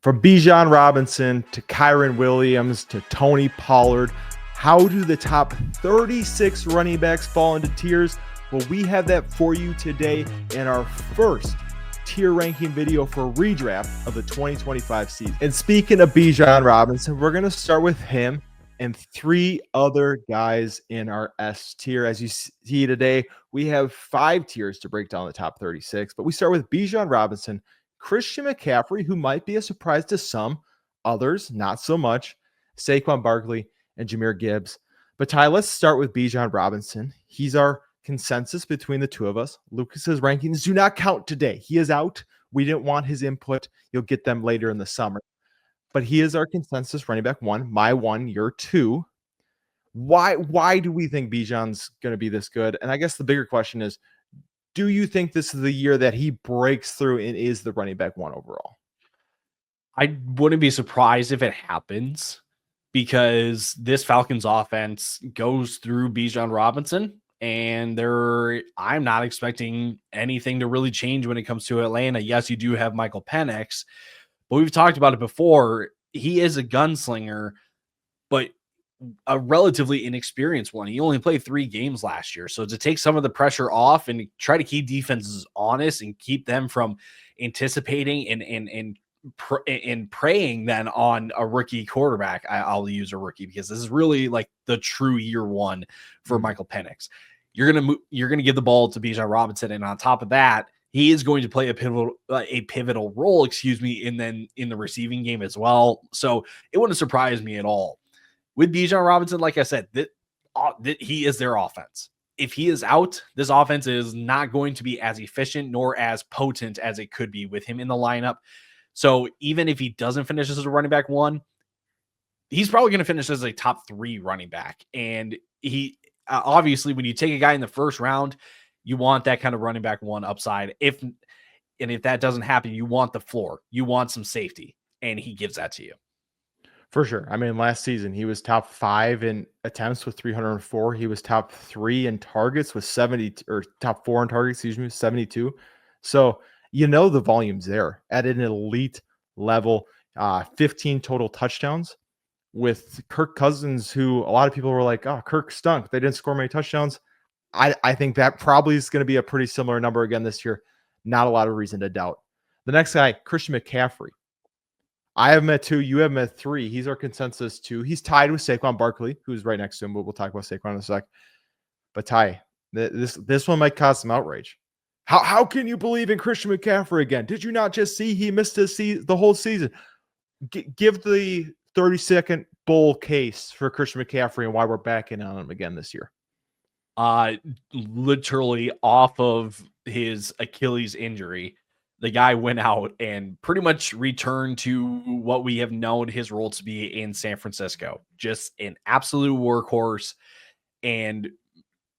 From Bijan Robinson to Kyron Williams to Tony Pollard, how do the top 36 running backs fall into tiers? Well, we have that for you today in our first tier ranking video for redraft of the 2025 season. And speaking of Bijan Robinson, we're going to start with him and three other guys in our S tier. As you see today, we have 5 tiers to break down the top 36, but we start with Bijan Robinson, Christian McCaffrey, who might be a surprise to some, others not so much, Saquon Barkley, and Jahmyr Gibbs. But Ty, let's start with Bijan Robinson. He's our consensus between the two of us. Lucas's rankings do not count today. He is out. We didn't want his input. You'll get them later in the summer. But he is our consensus running back 1, my 1, your 2. Why do we think Bijan's going to be this good? And I guess the bigger question is, do you think this is the year that he breaks through and is the running back 1 overall? I wouldn't be surprised if it happens, because this Falcons offense goes through Bijan Robinson, and I'm not expecting anything to really change when it comes to Atlanta. Yes, you do have Michael Penix, but we've talked about it before. He is a gunslinger, but a relatively inexperienced one. He only played 3 games last year. So to take some of the pressure off and try to keep defenses honest and keep them from anticipating and preying then on a rookie quarterback, I'll use a rookie because this is really like the true year 1 for Michael Penix. You're gonna give the ball to Bijan Robinson, and on top of that, he is going to play a pivotal role, in the receiving game as well. So it wouldn't surprise me at all. With Bijan Robinson, like I said, that he is their offense. If he is out, this offense is not going to be as efficient nor as potent as it could be with him in the lineup. So even if he doesn't finish as a running back 1, he's probably going to finish as a top 3 running back. And he obviously, when you take a guy in the first round, you want that kind of running back 1 upside. If that doesn't happen, you want the floor, you want some safety, and he gives that to you. For sure. I mean, last season, he was top 5 in attempts with 304. He was top 3 in targets with 70, or top 4 in targets, 72. So, the volume's there at an elite level. 15 total touchdowns with Kirk Cousins, who a lot of people were like, oh, Kirk stunk. They didn't score many touchdowns. I think that probably is going to be a pretty similar number again this year. Not a lot of reason to doubt. The next guy, Christian McCaffrey. I have him at 2. You have him at 3. He's our consensus 2. He's tied with Saquon Barkley, who's right next to him, but we'll talk about Saquon in a sec. But Ty, this one might cause some outrage. How can you believe in Christian McCaffrey again? Did you not just see he missed the whole season? Give the 30-second bull case for Christian McCaffrey and why we're backing on him again this year. Literally off of his Achilles injury, the guy went out and pretty much returned to what we have known his role to be in San Francisco. Just an absolute workhorse and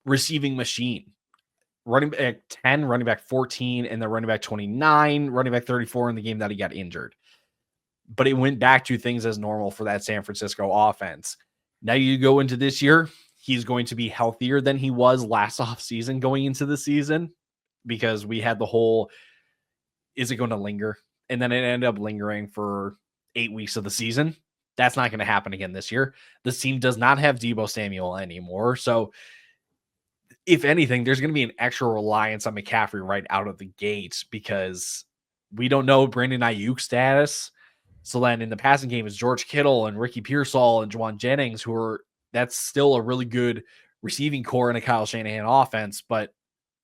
receiving machine. Running back 10, running back 14, and then running back 29, running back 34 in the game that he got injured. But it went back to things as normal for that San Francisco offense. Now you go into this year, he's going to be healthier than he was last offseason going into the season, because we had the whole, is it going to linger? And then it ended up lingering for 8 weeks of the season. That's not going to happen again this year. This team does not have Deebo Samuel anymore. So if anything, there's going to be an extra reliance on McCaffrey right out of the gate, because we don't know Brandon Ayuk's status. So then in the passing game is George Kittle and Ricky Pearsall and Juwan Jennings, that's still a really good receiving core in a Kyle Shanahan offense. But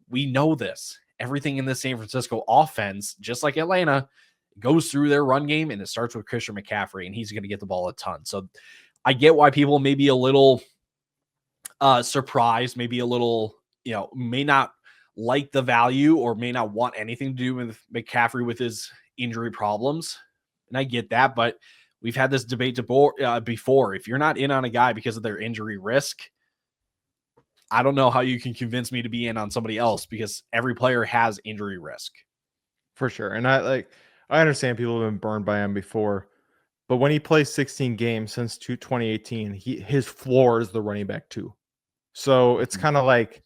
we know this. Everything in the San Francisco offense, just like Atlanta, goes through their run game, and it starts with Christian McCaffrey, and he's going to get the ball a ton. So I get why people may be a little surprised, maybe a little, may not like the value or may not want anything to do with McCaffrey with his injury problems. And I get that, but we've had this debate before. If you're not in on a guy because of their injury risk, I don't know how you can convince me to be in on somebody else, because every player has injury risk. For sure. And I understand people have been burned by him before, but when he plays 16 games since 2018, his floor is the running back 2. So it's kind of like,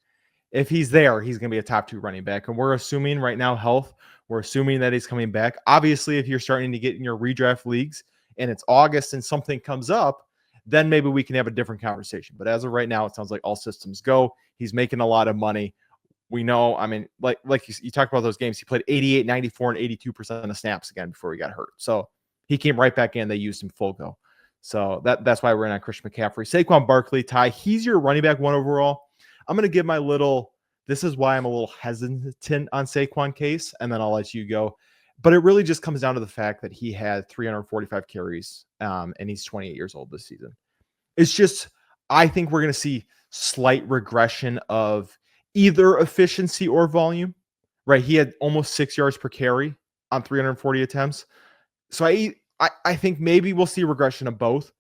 if he's there, he's going to be a top 2 running back. And we're assuming right now health We're assuming that he's coming back. Obviously, if you're starting to get in your redraft leagues and it's August and something comes up, then maybe we can have a different conversation. But as of right now, it sounds like all systems go. He's making a lot of money. We know, I mean, like you talked about those games. He played 88, 94, and 82% of snaps again before he got hurt. So he came right back in. They used him full go. So that's why we're in on Christian McCaffrey. Saquon Barkley, Ty, he's your running back 1 overall. I'm going to give my little, this is why I'm a little hesitant on Saquon case, and then I'll let you go. But it really just comes down to the fact that he had 345 carries, and he's 28 years old this season. It's just, I think we're going to see slight regression of either efficiency or volume, right? He had almost 6 yards per carry on 340 attempts. So I think maybe we'll see regression of both,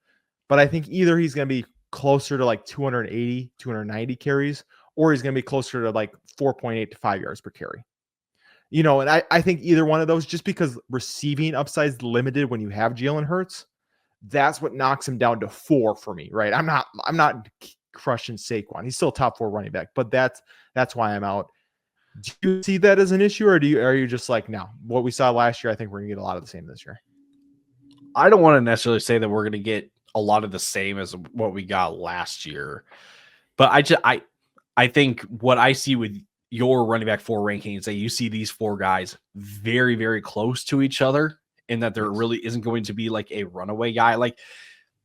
but I think either he's going to be closer to like 280, 290 carries, or he's going to be closer to like 4.8 to 5 yards per carry. You know, and I think either one of those, just because receiving upside is limited when you have Jalen Hurts, that's what knocks him down to 4 for me, right? I'm not crushing Saquon. He's still a top 4 running back, but that's why I'm out. Do you see that as an issue, or are you just like, no, what we saw last year, I think we're gonna get a lot of the same this year? I don't want to necessarily say that we're going to get a lot of the same as what we got last year, but I think what I see with your running back 4 rankings, that you see these 4 guys very, very close to each other, and that there really isn't going to be like a runaway guy. Like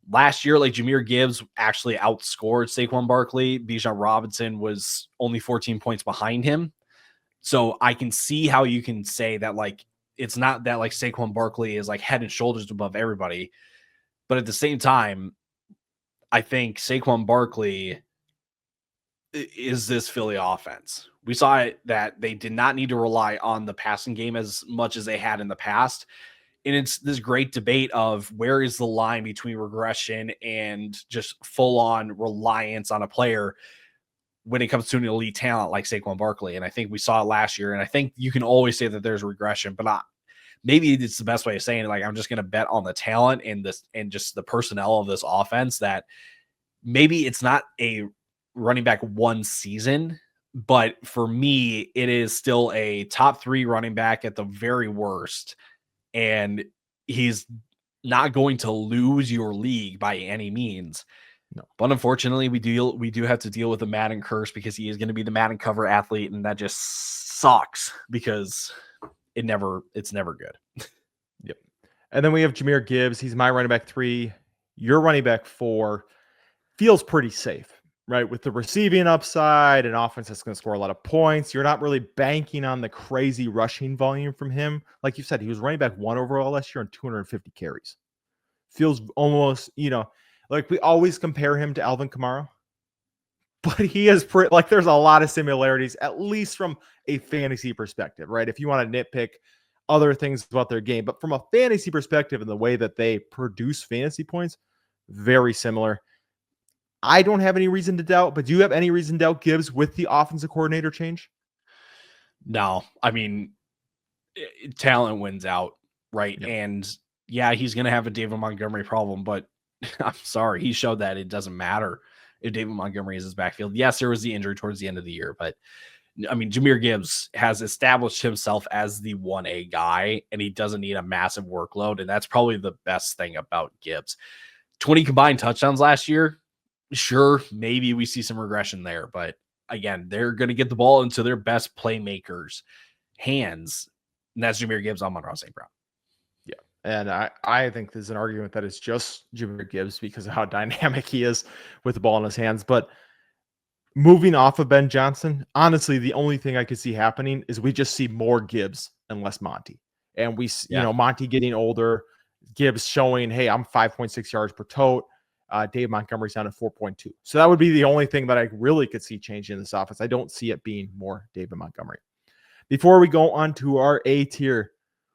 last year, like Jahmyr Gibbs actually outscored Saquon Barkley. Bijan Robinson was only 14 points behind him. So I can see how you can say that, like, it's not that like Saquon Barkley is like head and shoulders above everybody, but at the same time, I think Saquon Barkley is this Philly offense. We saw it that they did not need to rely on the passing game as much as they had in the past. And it's this great debate of where is the line between regression and just full on reliance on a player when it comes to an elite talent like Saquon Barkley. And I think we saw it last year. And I think you can always say that there's regression, but maybe it's the best way of saying it. Like, I'm just going to bet on the talent and this, and just the personnel of this offense, that maybe it's not a running back 1 season, but for me, it is still a top 3 running back at the very worst. And he's not going to lose your league by any means. No. But unfortunately, we do have to deal with the Madden curse, because he is going to be the Madden cover athlete, and that just sucks because it's never good. Yep. And then we have Jahmyr Gibbs. He's my running back 3. Your running back 4 feels pretty safe, right? With the receiving upside, an offense that's going to score a lot of points. You're not really banking on the crazy rushing volume from him. Like you said, he was running back 1 overall last year on 250 carries. Feels almost, like we always compare him to Alvin Kamara, but he is like, there's a lot of similarities, at least from a fantasy perspective, right? If you want to nitpick other things about their game, but from a fantasy perspective and the way that they produce fantasy points, very similar. I don't have any reason to doubt, but do you have any reason to doubt Gibbs with the offensive coordinator change? No, I mean, talent wins out, right? Yep. And yeah, he's going to have a David Montgomery problem, but I'm sorry, he showed that it doesn't matter if David Montgomery is his backfield. Yes, there was the injury towards the end of the year, but I mean, Jahmyr Gibbs has established himself as the 1A guy, and he doesn't need a massive workload, and that's probably the best thing about Gibbs. 20 combined touchdowns last year. Sure, maybe we see some regression there, but again, they're going to get the ball into their best playmakers' hands, and that's Jahmyr Gibbs on Monroe St. Brown. Yeah, and I think there's an argument that it's just Jahmyr Gibbs because of how dynamic he is with the ball in his hands. But moving off of Ben Johnson, honestly, the only thing I could see happening is we just see more Gibbs and less Monty. And we, Monty getting older, Gibbs showing, hey, I'm 5.6 yards per tote. Dave Montgomery's down at 4.2. So that would be the only thing that I really could see changing in this offense. I don't see it being more David Montgomery. Before we go on to our A tier,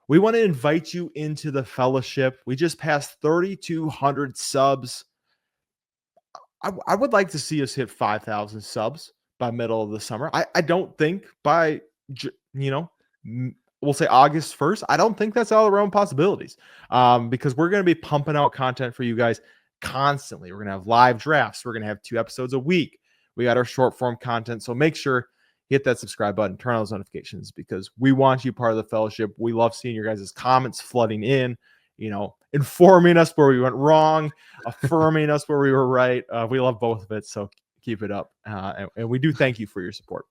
we want to invite you into the fellowship. We just passed 3,200 subs. I would like to see us hit 5,000 subs by middle of the summer. I don't think by, we'll say August 1st. I don't think that's out of our own possibilities, because we're going to be pumping out content for you guys constantly. We're going to have live drafts. We're going to have 2 episodes a week. We got our short form content. So make sure hit that subscribe button, turn on those notifications, because we want you part of the fellowship. We love seeing your guys' comments flooding in, informing us where we went wrong, affirming us where we were right. We love both of it, so keep it up. And we do thank you for your support.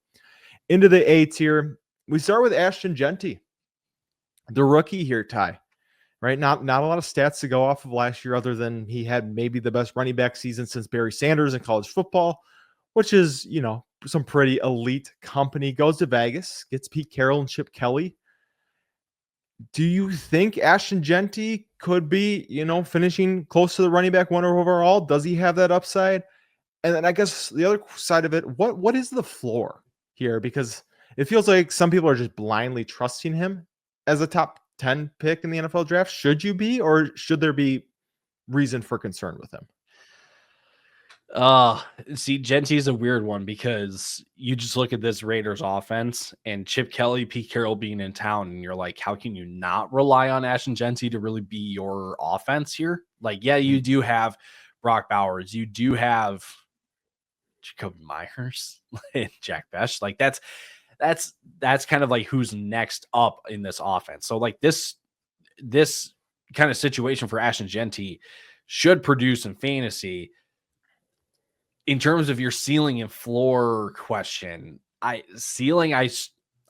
Into the A tier, we start with Ashton Genty, the rookie here, Ty. Right? Not a lot of stats to go off of last year, other than he had maybe the best running back season since Barry Sanders in college football, which is, some pretty elite company. Goes to Vegas, gets Pete Carroll and Chip Kelly. Do you think Ashton Genty could be, finishing close to the running back one overall? Does he have that upside? And then I guess the other side of it, what is the floor here? Because it feels like some people are just blindly trusting him as a top 10 pick in the NFL draft. Should you be, or should there be reason for concern with him? See, Genty is a weird one, because you just look at this Raiders offense and Chip Kelly, Pete Carroll being in town, and you're like, how can you not rely on Ashton Genty to really be your offense here? Like, yeah, you do have Brock Bowers, you do have Jacoby Myers and Jack Bech. Like, that's kind of like who's next up in this offense. So like this kind of situation for Ashton Genty should produce in fantasy. In terms of your ceiling and floor question, I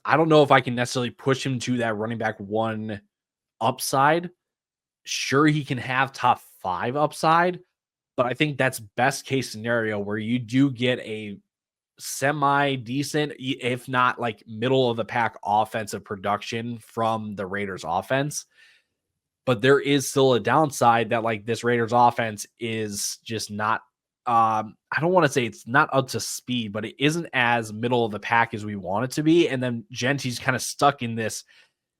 don't know if I can necessarily push him to that running back one upside. Sure, he can have top 5 upside, but I think that's best case scenario, where you do get a semi decent, if not like middle of the pack offensive production from the Raiders offense. But there is still a downside that like this Raiders offense is just not, I don't want to say it's not up to speed, but it isn't as middle of the pack as we want it to be. And then Genty's kind of stuck in this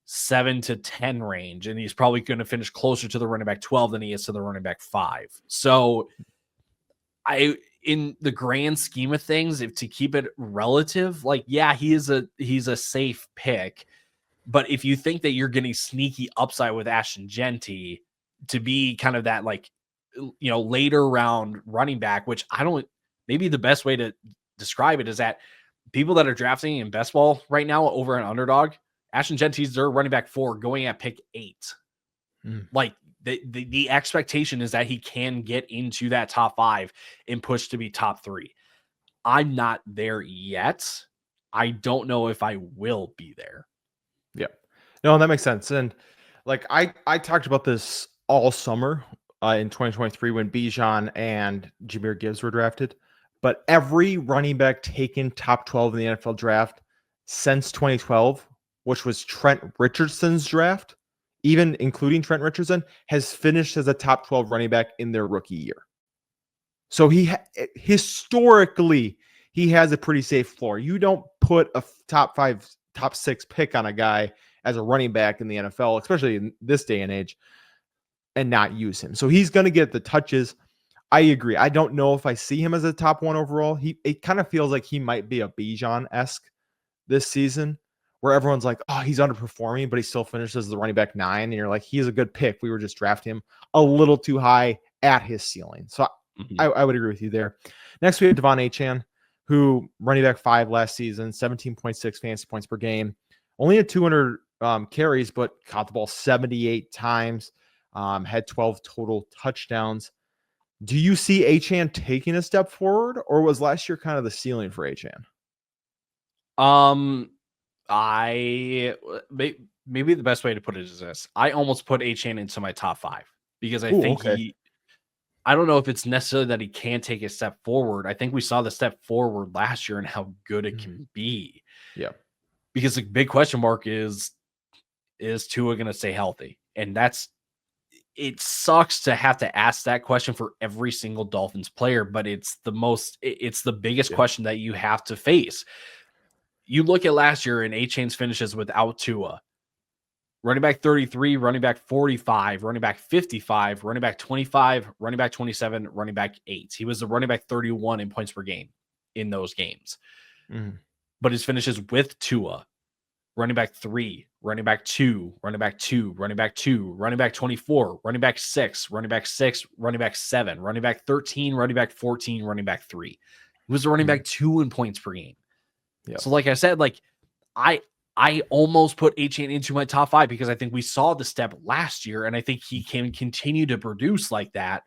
7 to 10 range, and he's probably going to finish closer to the running back 12 than he is to the running back 5. So in the grand scheme of things, if to keep it relative, like, yeah, he's a safe pick. But if you think that you're getting sneaky upside with Ashton Genty to be kind of that, like, later round running back, which maybe the best way to describe it is that people that are drafting in best ball right now over an underdog, Ashton Genty's their running back 4 going at pick 8. Like, the expectation is that he can get into that top 5 and push to be top 3. I'm not there yet. I don't know if I will be there. Yeah. No, that makes sense. And like, I talked about this all summer in 2023 when Bijan and Jahmyr Gibbs were drafted. But every running back taken top 12 in the NFL draft since 2012, which was Trent Richardson's draft, even including Trent Richardson, has finished as a top 12 running back in their rookie year. So historically, he has a pretty safe floor. You don't put a top 5, top 6 pick on a guy as a running back in the NFL, especially in this day and age, and not use him. So he's going to get the touches. I agree. I don't know if I see him as a top 1 overall. It kind of feels like he might be a Bijan-esque this season, where everyone's like, oh, he's underperforming, but he still finishes as the running back 9. And you're like, he's a good pick. We were just drafting him a little too high at his ceiling. So I would agree with you there. Next, we have Devon Achane, who running back 5 last season, 17.6 fantasy points per game, only had 200 carries, but caught the ball 78 times, had 12 total touchdowns. Do you see Achane taking a step forward, or was last year kind of the ceiling for Achane? Maybe the best way to put it is this. I almost put Achane into my top 5 because I think I don't know if it's necessarily that he can't take a step forward. I think we saw the step forward last year and how good it can be. Yeah. Because the big question mark is Tua going to stay healthy? And it sucks to have to ask that question for every single Dolphins player, but it's the biggest question that you have to face. You look at last year and Achane's finishes without Tua. Running back 33, running back 45, running back 55, running back 25, running back 27, running back 8. He was the running back 31 in points per game in those games. But his finishes with Tua, running back 3, running back 2, running back 2, running back 2, running back 24, running back 6, running back 6, running back 7, running back 13, running back 14, running back 3. He was the running back 2 in points per game. Yep. So like I said, like I almost put Achane into my top 5 because I think we saw the step last year, and I think he can continue to produce like that.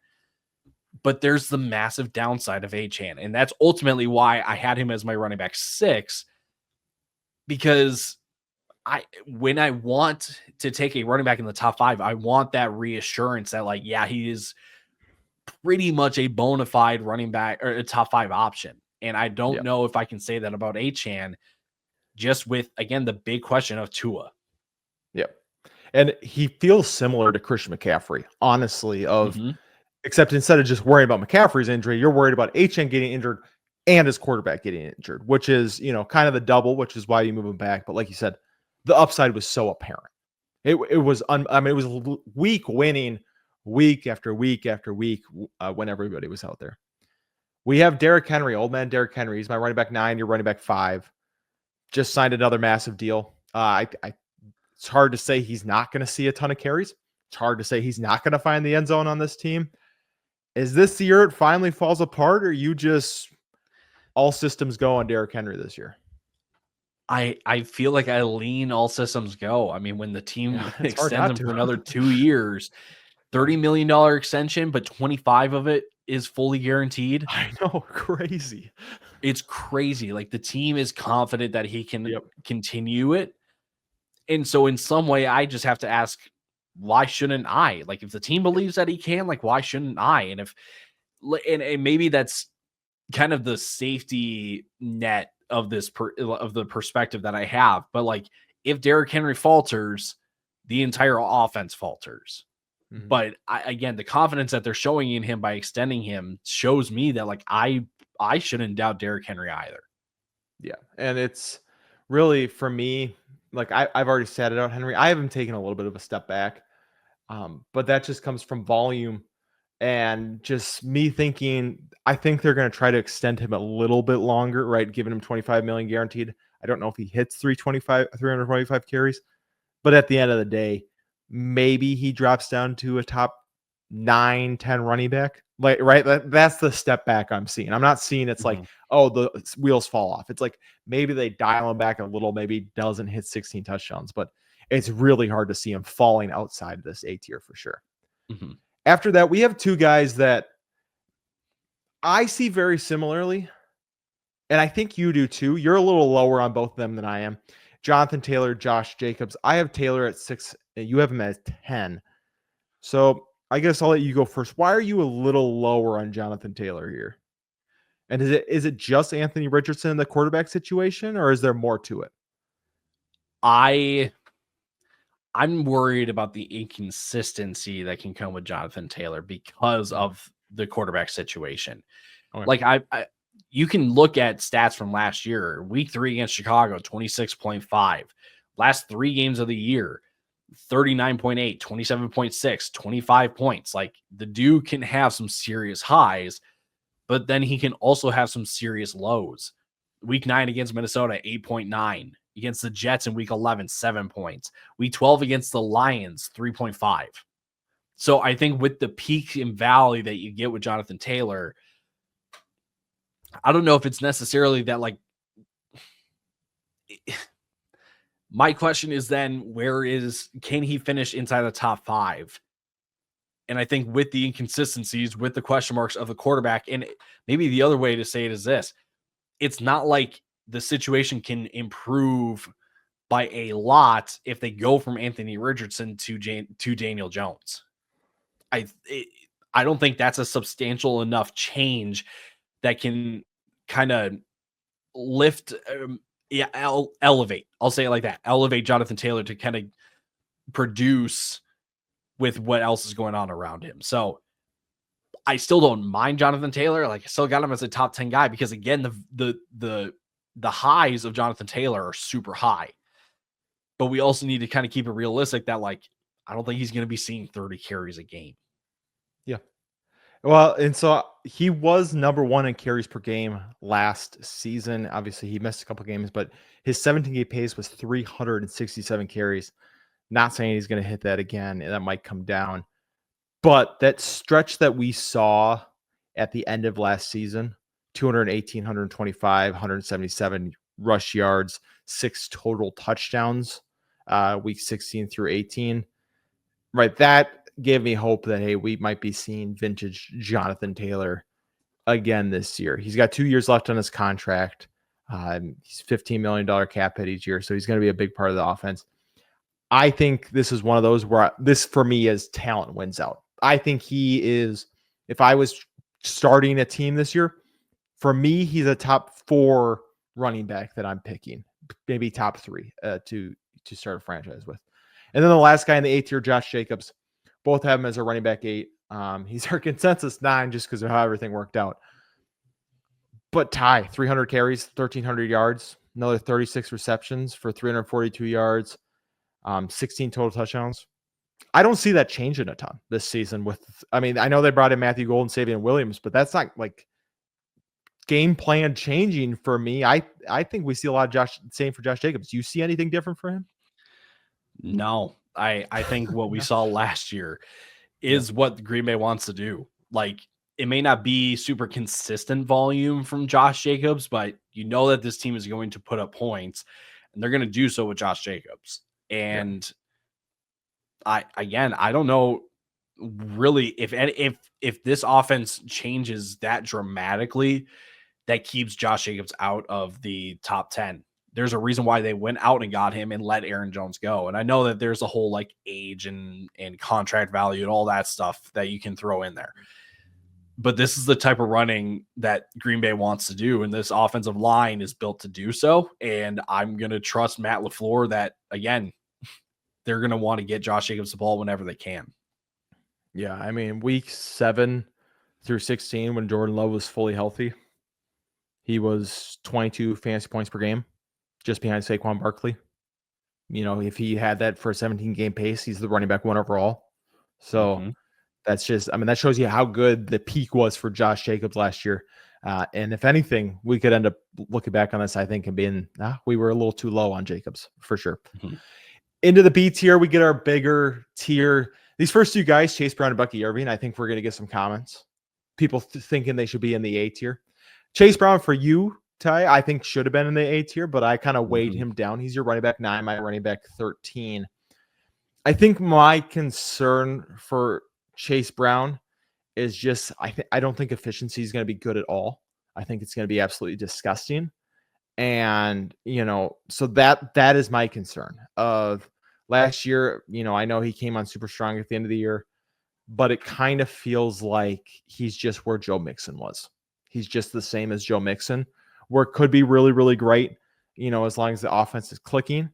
But there's the massive downside of Achane, and that's ultimately why I had him as my running back 6, because when I want to take a running back in the top 5, I want that reassurance that, like, yeah, he is pretty much a bona fide running back or a top 5 option. And I don't Yep. know if I can say that about Achane, just with, again, the big question of Tua. Yep. And he feels similar to Christian McCaffrey, honestly, Mhm. except instead of just worrying about McCaffrey's injury, you're worried about HN getting injured and his quarterback getting injured, which is, kind of the double, which is why you move him back. But like you said, the upside was so apparent. It was, it was week winning week after week after week when everybody was out there. We have Derrick Henry, old man Derrick Henry. He's my running back 9, you're running back 5. Just signed another massive deal. It's hard to say he's not going to see a ton of carries. It's hard to say he's not going to find the end zone on this team. Is this the year it finally falls apart, or you just all systems go on Derrick Henry this year? I feel like I lean all systems go. I mean, when the team Yeah, it's hard extends not him to. for another 2 years, $30 million extension, but 25 of it is fully guaranteed. I know, crazy. It's crazy. Like, the team is confident that he can Yep. continue it. And so in some way, I just have to ask, why shouldn't I? Like, if the team believes that he can, like, why shouldn't I? And if and maybe that's kind of the safety net of this of the perspective that I have. But like, if Derrick Henry falters, the entire offense falters. Mhm. But again, the confidence that they're showing in him by extending him shows me that, like, I shouldn't doubt Derrick Henry either. Yeah. And it's really, for me, like I've already said it out, Henry. I haven't taken a little bit of a step back. But that just comes from volume and just me thinking, I think they're going to try to extend him a little bit longer, right? Giving him 25 million guaranteed. I don't know if he hits 325 carries, but at the end of the day, maybe he drops down to a top 9-10 running back. Like, right. That's the step back I'm seeing. I'm not seeing it's like, Mhm. oh, the wheels fall off. It's like maybe they dial him back a little, maybe doesn't hit 16 touchdowns, but it's really hard to see him falling outside this A tier for sure. Mhm. After that, we have 2 guys that I see very similarly, and I think you do too. You're a little lower on both of them than I am. Jonathan Taylor, Josh Jacobs. I have Taylor at 6. You have him at 10. So I guess I'll let you go first. Why are you a little lower on Jonathan Taylor here? And is it just Anthony Richardson in the quarterback situation, or is there more to it? I'm worried about the inconsistency that can come with Jonathan Taylor because of the quarterback situation. Okay. Like, you can look at stats from last year. Week 3 against Chicago, 26.5. Last 3 games of the year, 39.8, 27.6, 25 points. Like, the dude can have some serious highs, but then he can also have some serious lows. Week 9 against Minnesota, 8.9. Against the Jets in week 11, 7 points. Week 12 against the Lions, 3.5. So I think with the peak and valley that you get with Jonathan Taylor, I don't know if it's necessarily that, like, my question is then, can he finish inside the top 5? And I think with the inconsistencies, with the question marks of the quarterback, and maybe the other way to say it is this: it's not like the situation can improve by a lot if they go from Anthony Richardson to Daniel Jones. I I don't think that's a substantial enough change that can kind of lift, elevate. I'll say it like that. Elevate Jonathan Taylor to kind of produce with what else is going on around him. So I still don't mind Jonathan Taylor. Like, I still got him as a top 10 guy because, again, the highs of Jonathan Taylor are super high. But we also need to kind of keep it realistic that, like, I don't think he's going to be seeing 30 carries a game. Yeah. Well, and so he was number 1 in carries per game last season. Obviously, he missed a couple games, but his 17-game pace was 367 carries. Not saying he's going to hit that again, and that might come down. But that stretch that we saw at the end of last season, 218, 125, 177 rush yards, 6 total touchdowns, week 16 through 18. Right. That gave me hope that, hey, we might be seeing vintage Jonathan Taylor again this year. He's got 2 years left on his contract. He's $15 million cap hit each year, so he's going to be a big part of the offense. I think this is one of those where this, for me, is talent wins out. I think he is, if I was starting a team this year, for me, he's a top 4 running back that I'm picking, maybe top 3 to start a franchise with. And then the last guy in the 8th tier, Josh Jacobs, both have him as a running back 8. He's our consensus 9 just because of how everything worked out. But Ty, 300 carries, 1,300 yards, another 36 receptions for 342 yards, 16 total touchdowns. I don't see that changing a ton this season. I know they brought in Matthew Golden, Savion Williams, but that's not like game plan changing for me. I think we see a lot of same for Josh Jacobs. Do you see anything different for him? No, I think what we saw last year is what Green Bay wants to do. Like, it may not be super consistent volume from Josh Jacobs, but you know that this team is going to put up points, and they're going to do so with Josh Jacobs. And I don't know really if this offense changes that dramatically, that keeps Josh Jacobs out of the top 10. There's a reason why they went out and got him and let Aaron Jones go. And I know that there's a whole like age and contract value and all that stuff that you can throw in there. But this is the type of running that Green Bay wants to do. And this offensive line is built to do so. And I'm going to trust Matt LaFleur that, again, they're going to want to get Josh Jacobs the ball whenever they can. Yeah. I mean, week 7 through 16, when Jordan Love was fully healthy, he was 22 fantasy points per game, just behind Saquon Barkley. You know, if he had that for a 17-game pace, he's the running back 1 overall. So that's just, that shows you how good the peak was for Josh Jacobs last year. And if anything, we could end up looking back on this, I think, and being, we were a little too low on Jacobs for sure. Into the B tier, we get our bigger tier. These first 2 guys, Chase Brown and Bucky Irving, I think we're going to get some comments. People thinking they should be in the A tier. Chase Brown, for you, Ty, I think should have been in the A tier, but I kind of weighed him down. He's your running back 9, my running back 13. I think my concern for Chase Brown is just, I don't think efficiency is going to be good at all. I think it's going to be absolutely disgusting. And, so that is my concern of last year. I know he came on super strong at the end of the year, but it kind of feels like he's just where Joe Mixon was. He's just the same as Joe Mixon, where it could be really, really great, as long as the offense is clicking.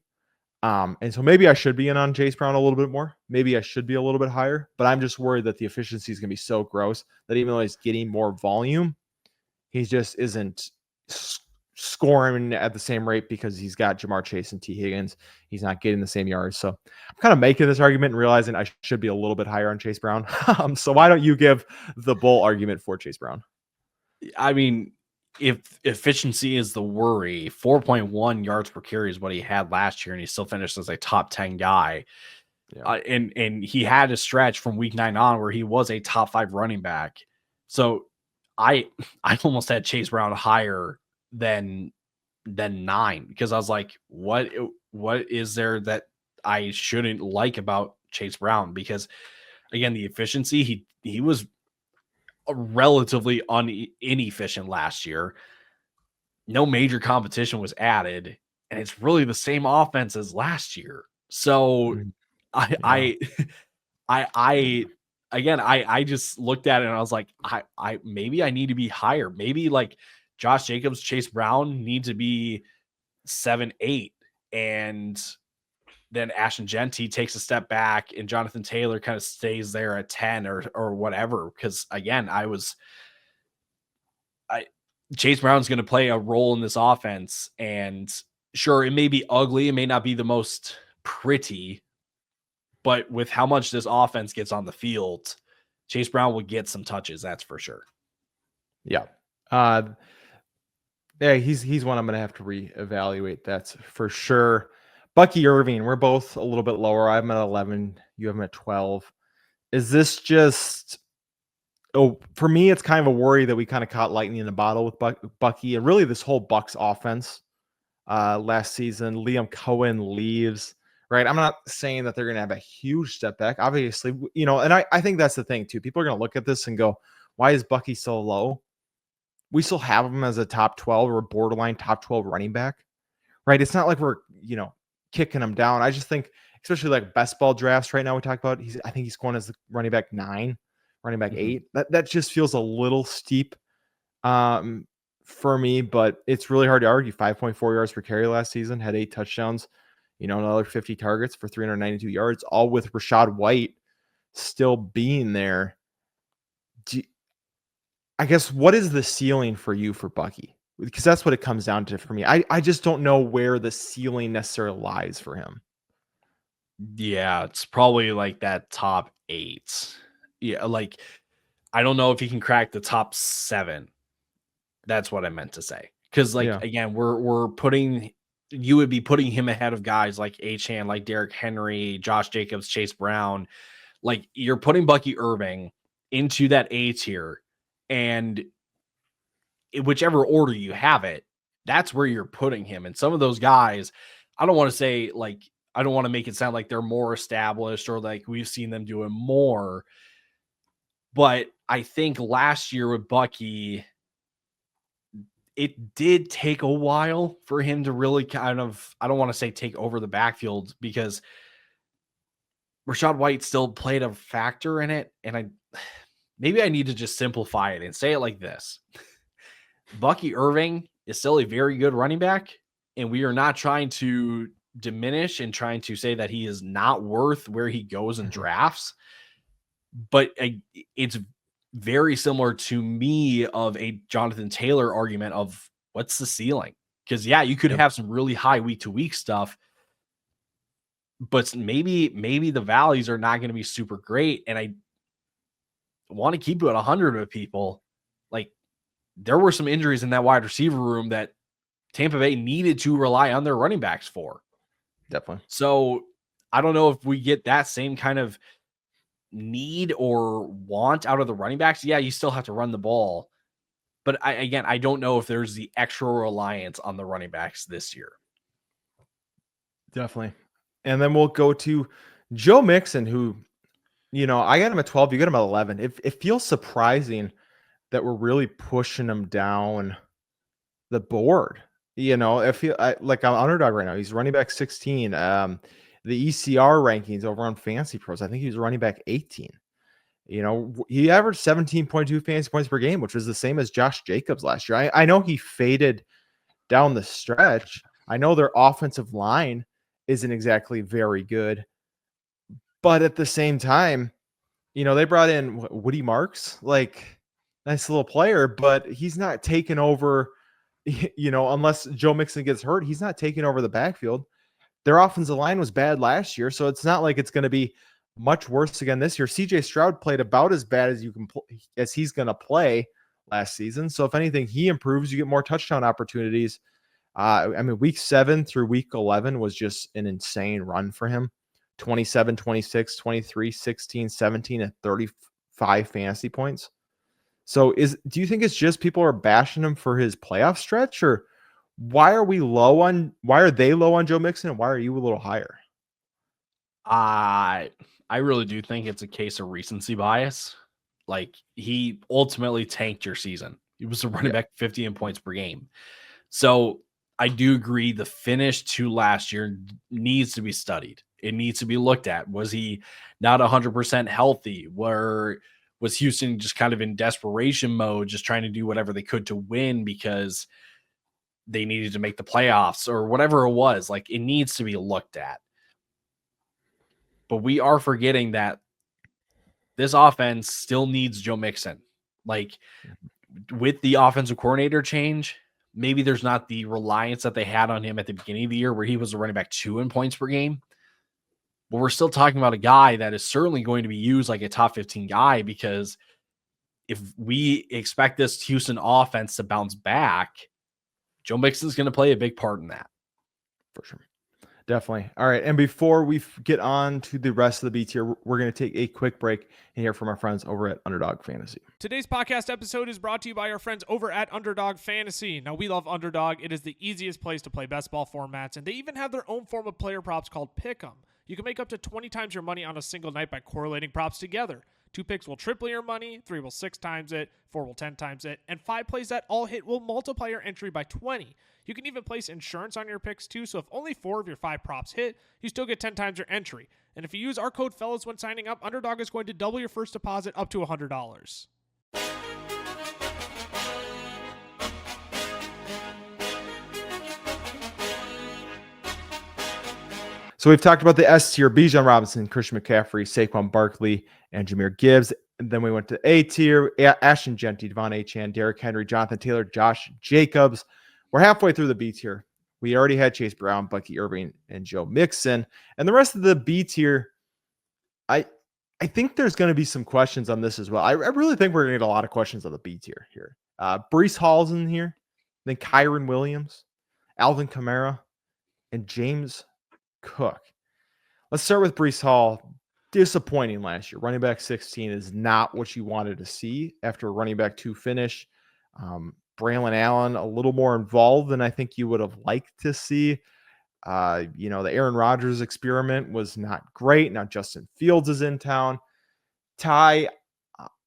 And so maybe I should be in on Chase Brown a little bit more. Maybe I should be a little bit higher, but I'm just worried that the efficiency is going to be so gross that even though he's getting more volume, he just isn't scoring at the same rate because he's got Jamar Chase and T. Higgins. He's not getting the same yards. So I'm kind of making this argument and realizing I should be a little bit higher on Chase Brown. So why don't you give the bull argument for Chase Brown? I mean, if efficiency is the worry, 4.1 yards per carry is what he had last year, and he still finished as a top 10 guy. Yeah. And he had a stretch from week 9 on where he was a top 5 running back. So I almost had Chase Brown higher than 9 because I was like, what is there that I shouldn't like about Chase Brown? Because again, the efficiency, he was relatively inefficient last year. No major competition was added, and it's really the same offense as last year. So I just looked at it and I was like, I maybe I need to be higher. Maybe like Josh Jacobs, Chase Brown need to be 7, 8, and then Ashton Genty takes a step back and Jonathan Taylor kind of stays there at 10 or whatever. Because again, Chase Brown's going to play a role in this offense, and sure, it may be ugly. It may not be the most pretty, but with how much this offense gets on the field, Chase Brown will get some touches. That's for sure. Yeah. Yeah, he's one I'm going to have to reevaluate. That's for sure. Bucky Irving, we're both a little bit lower. I'm at 11. You have him at 12. Is this just... for me, it's kind of a worry that we kind of caught lightning in a bottle with Bucky, and really this whole Bucs offense. last season. Liam Cohen leaves, right? I'm not saying that they're going to have a huge step back. Obviously, and I think that's the thing too. People are going to look at this and go, why is Bucky so low? We still have him as a top 12 or borderline top 12 running back, right? It's not like we're, kicking him down. I just think, especially like best ball drafts right now, we talk about, I think he's going as the running back 9, running back 8. That just feels a little steep for me, but it's really hard to argue. 5.4 yards per carry last season, had 8 touchdowns, another 50 targets for 392 yards, all with Rashad White still being there. I guess, what is the ceiling for you for Bucky? Because that's what it comes down to for me. I just don't know where the ceiling necessarily lies for him. Yeah, it's probably like that top 8. Yeah, like I don't know if he can crack the top 7. That's what I meant to say. Because Yeah. again, we're putting you would be putting him ahead of guys like Achane, like Derrick Henry, Josh Jacobs, Chase Brown. Like you're putting Bucky Irving into that A tier, and in whichever order you have it, that's where you're putting him. And some of those guys, I don't want to say I don't want to make it sound like they're more established or like we've seen them doing more. But I think last year with Bucky, it did take a while for him to really kind of, I don't want to say take over the backfield because Rashad White still played a factor in it. And maybe I need to just simplify it and say it like this. Bucky Irving is still a very good running back, and we are not trying to diminish and trying to say that he is not worth where he goes in drafts. But it's very similar to me of a Jonathan Taylor argument of what's the ceiling? Because you could have some really high week to week stuff, but maybe the valleys are not going to be super great. And I want to keep it at 100 with people. Like there were some injuries in that wide receiver room that Tampa Bay needed to rely on their running backs for. Definitely. So I don't know if we get that same kind of need or want out of the running backs. Yeah, you still have to run the ball. But I don't know if there's the extra reliance on the running backs this year. Definitely. And then we'll go to Joe Mixon, who, I got him at 12, you got him at 11. It feels surprising that we're really pushing him down the board. Like I'm underdog right now. He's running back 16. The ECR rankings over on Fantasy Pros, I think he was running back 18. He averaged 17.2 fantasy points per game, which was the same as Josh Jacobs last year. I know he faded down the stretch. I know their offensive line isn't exactly very good, but at the same time, they brought in Woody Marks, like nice little player, but he's not taking over, unless Joe Mixon gets hurt, he's not taking over the backfield. Their offensive line was bad last year, so it's not like it's going to be much worse again this year. CJ Stroud played about as bad as as he's going to play last season. So if anything, he improves, you get more touchdown opportunities. Week 7 through week 11 was just an insane run for him. 27, 26, 23, 16, 17, and 35 fantasy points. So do you think it's just people are bashing him for his playoff stretch, or why are they low on Joe Mixon, and why are you a little higher? I really do think it's a case of recency bias. Like he ultimately tanked your season. He was a running back 50 in points per game. So I do agree the finish to last year needs to be studied. It needs to be looked at. Was he not 100% healthy? Was Houston just kind of in desperation mode, just trying to do whatever they could to win because they needed to make the playoffs or whatever it was? Like it needs to be looked at. But we are forgetting that this offense still needs Joe Mixon. Like with the offensive coordinator change, maybe there's not the reliance that they had on him at the beginning of the year where he was a running back 2 in points per game. But we're still talking about a guy that is certainly going to be used like a top 15 guy, because if we expect this Houston offense to bounce back, Joe Mixon's going to play a big part in that. For sure. Definitely. All right. And before we get on to the rest of the B tier, we're going to take a quick break and hear from our friends over at Underdog Fantasy. Today's podcast episode is brought to you by our friends over at Underdog Fantasy. Now, we love Underdog. It is the easiest place to play best ball formats, and they even have their own form of player props called Pick'em. You can make up to 20 times your money on a single night by correlating props together. 2 picks will triple your money, 3 will 6 times it, 4 will 10 times it, and 5 plays that all hit will multiply your entry by 20. You can even place insurance on your picks too, so if only 4 of your 5 props hit, you still get 10 times your entry. And if you use our code FELLAS when signing up, Underdog is going to double your first deposit up to $100. So we've talked about the S tier: Bijan Robinson, Christian McCaffrey, Saquon Barkley, and Jahmyr Gibbs. And then we went to A tier: Ashton Jeanty, Devon Achane, Derrick Henry, Jonathan Taylor, Josh Jacobs. We're halfway through the B tier. We already had Chase Brown, Bucky Irving, and Joe Mixon. And the rest of the B tier, I think there's going to be some questions on this as well. I really think we're going to get a lot of questions on the B tier here. Breece Hall's in here, then Kyren Williams, Alvin Kamara, and James Cook. Let's start with Breece Hall. Disappointing last year. Running back 16 is not what you wanted to see after a running back 2 finish. Braylon Allen, a little more involved than I think you would have liked to see. The Aaron Rodgers experiment was not great. Now Justin Fields is in town. Ty,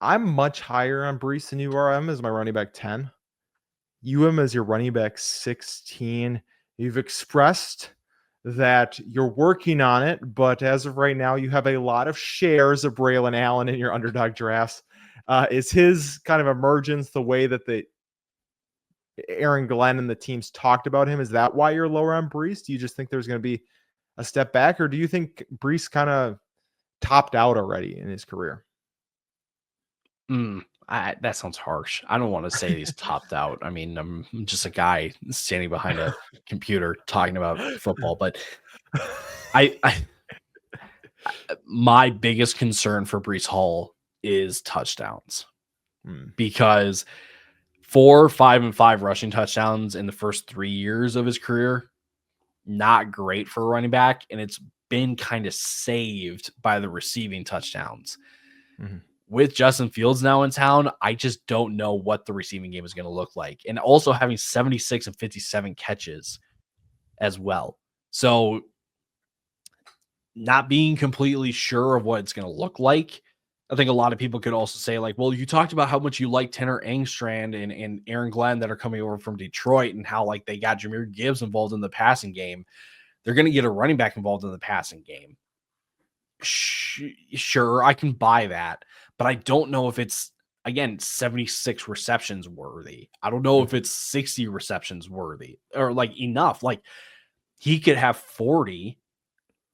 I'm much higher on Breece than you are. I'm as my running back 10. You am as your running back 16. You've expressed that you're working on it, but as of right now, you have a lot of shares of Braylon Allen in your underdog drafts. Is his kind of emergence the way that Aaron Glenn and the teams talked about him? Is that why you're lower on Breece? Do you just think there's going to be a step back, or do you think Breece kind of topped out already in his career? That sounds harsh. I don't want to say he's topped out. I mean, I'm just a guy standing behind a computer talking about football, but my biggest concern for Breece Hall is touchdowns, because 4, 5, and 5 rushing touchdowns in the first 3 years of his career, not great for a running back, and it's been kind of saved by the receiving touchdowns. With Justin Fields now in town, I just don't know what the receiving game is going to look like. And also having 76 and 57 catches as well. So not being completely sure of what it's going to look like. I think a lot of people could also say, like, well, you talked about how much you like Tanner Engstrand and Aaron Glenn that are coming over from Detroit, and how like they got Jahmyr Gibbs involved in the passing game. They're going to get a running back involved in the passing game. Sure, I can buy that. But I don't know if it's, again, 76 receptions worthy. I don't know if it's 60 receptions worthy or like enough. Like he could have 40,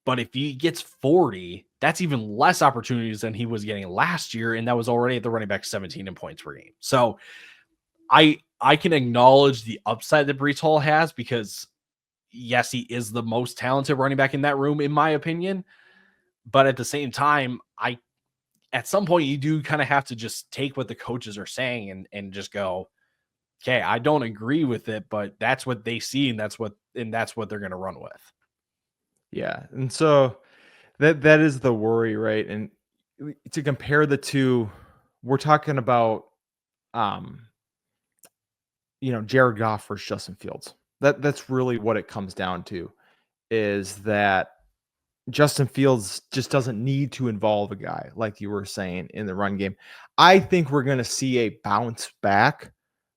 but if he gets 40, that's even less opportunities than he was getting last year. And that was already at the running back 17 in points per game. So I can acknowledge the upside that Breece Hall has, because yes, he is the most talented running back in that room, in my opinion. But at the same time, at some point you do kind of have to just take what the coaches are saying and just go, okay, I don't agree with it, but that's what they see, and that's what they're going to run with. Yeah. And so that is the worry, right? And to compare the two, we're talking about Jared Goff versus Justin Fields. That's really what it comes down to, is that Justin Fields just doesn't need to involve a guy, like you were saying, in the run game. I think we're going to see a bounce back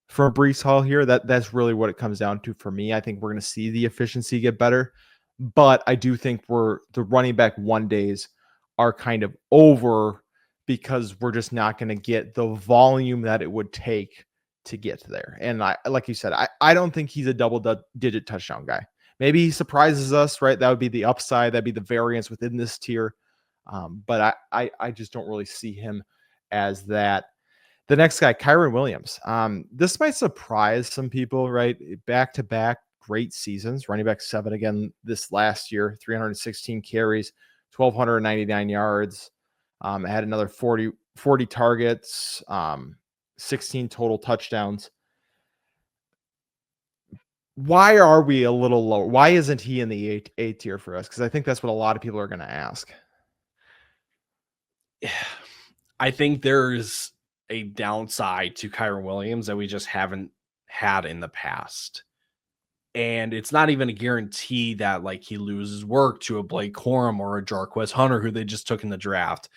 from Breece Hall here. That's really what it comes down to for me. I think we're going to see the efficiency get better, but I do think the running back 1 days are kind of over, because we're just not going to get the volume that it would take to get there. And like you said, I don't think he's a double-digit touchdown guy. Maybe he surprises us, right? That would be the upside. That'd be the variance within this tier. But I just don't really see him as that. The next guy, Kyren Williams. This might surprise some people, right? Back-to-back great seasons. Running back 7 again this last year, 316 carries, 1,299 yards. Had another 40 targets, 16 total touchdowns. why are we a little lower? Why isn't he in the A tier for us? Because I think that's what a lot of people are going to ask. I think there's a downside to Kyren Williams that we just haven't had in the past. And it's not even a guarantee that like he loses work to a Blake Corum or a Jarquez Hunter who they just took in the draft.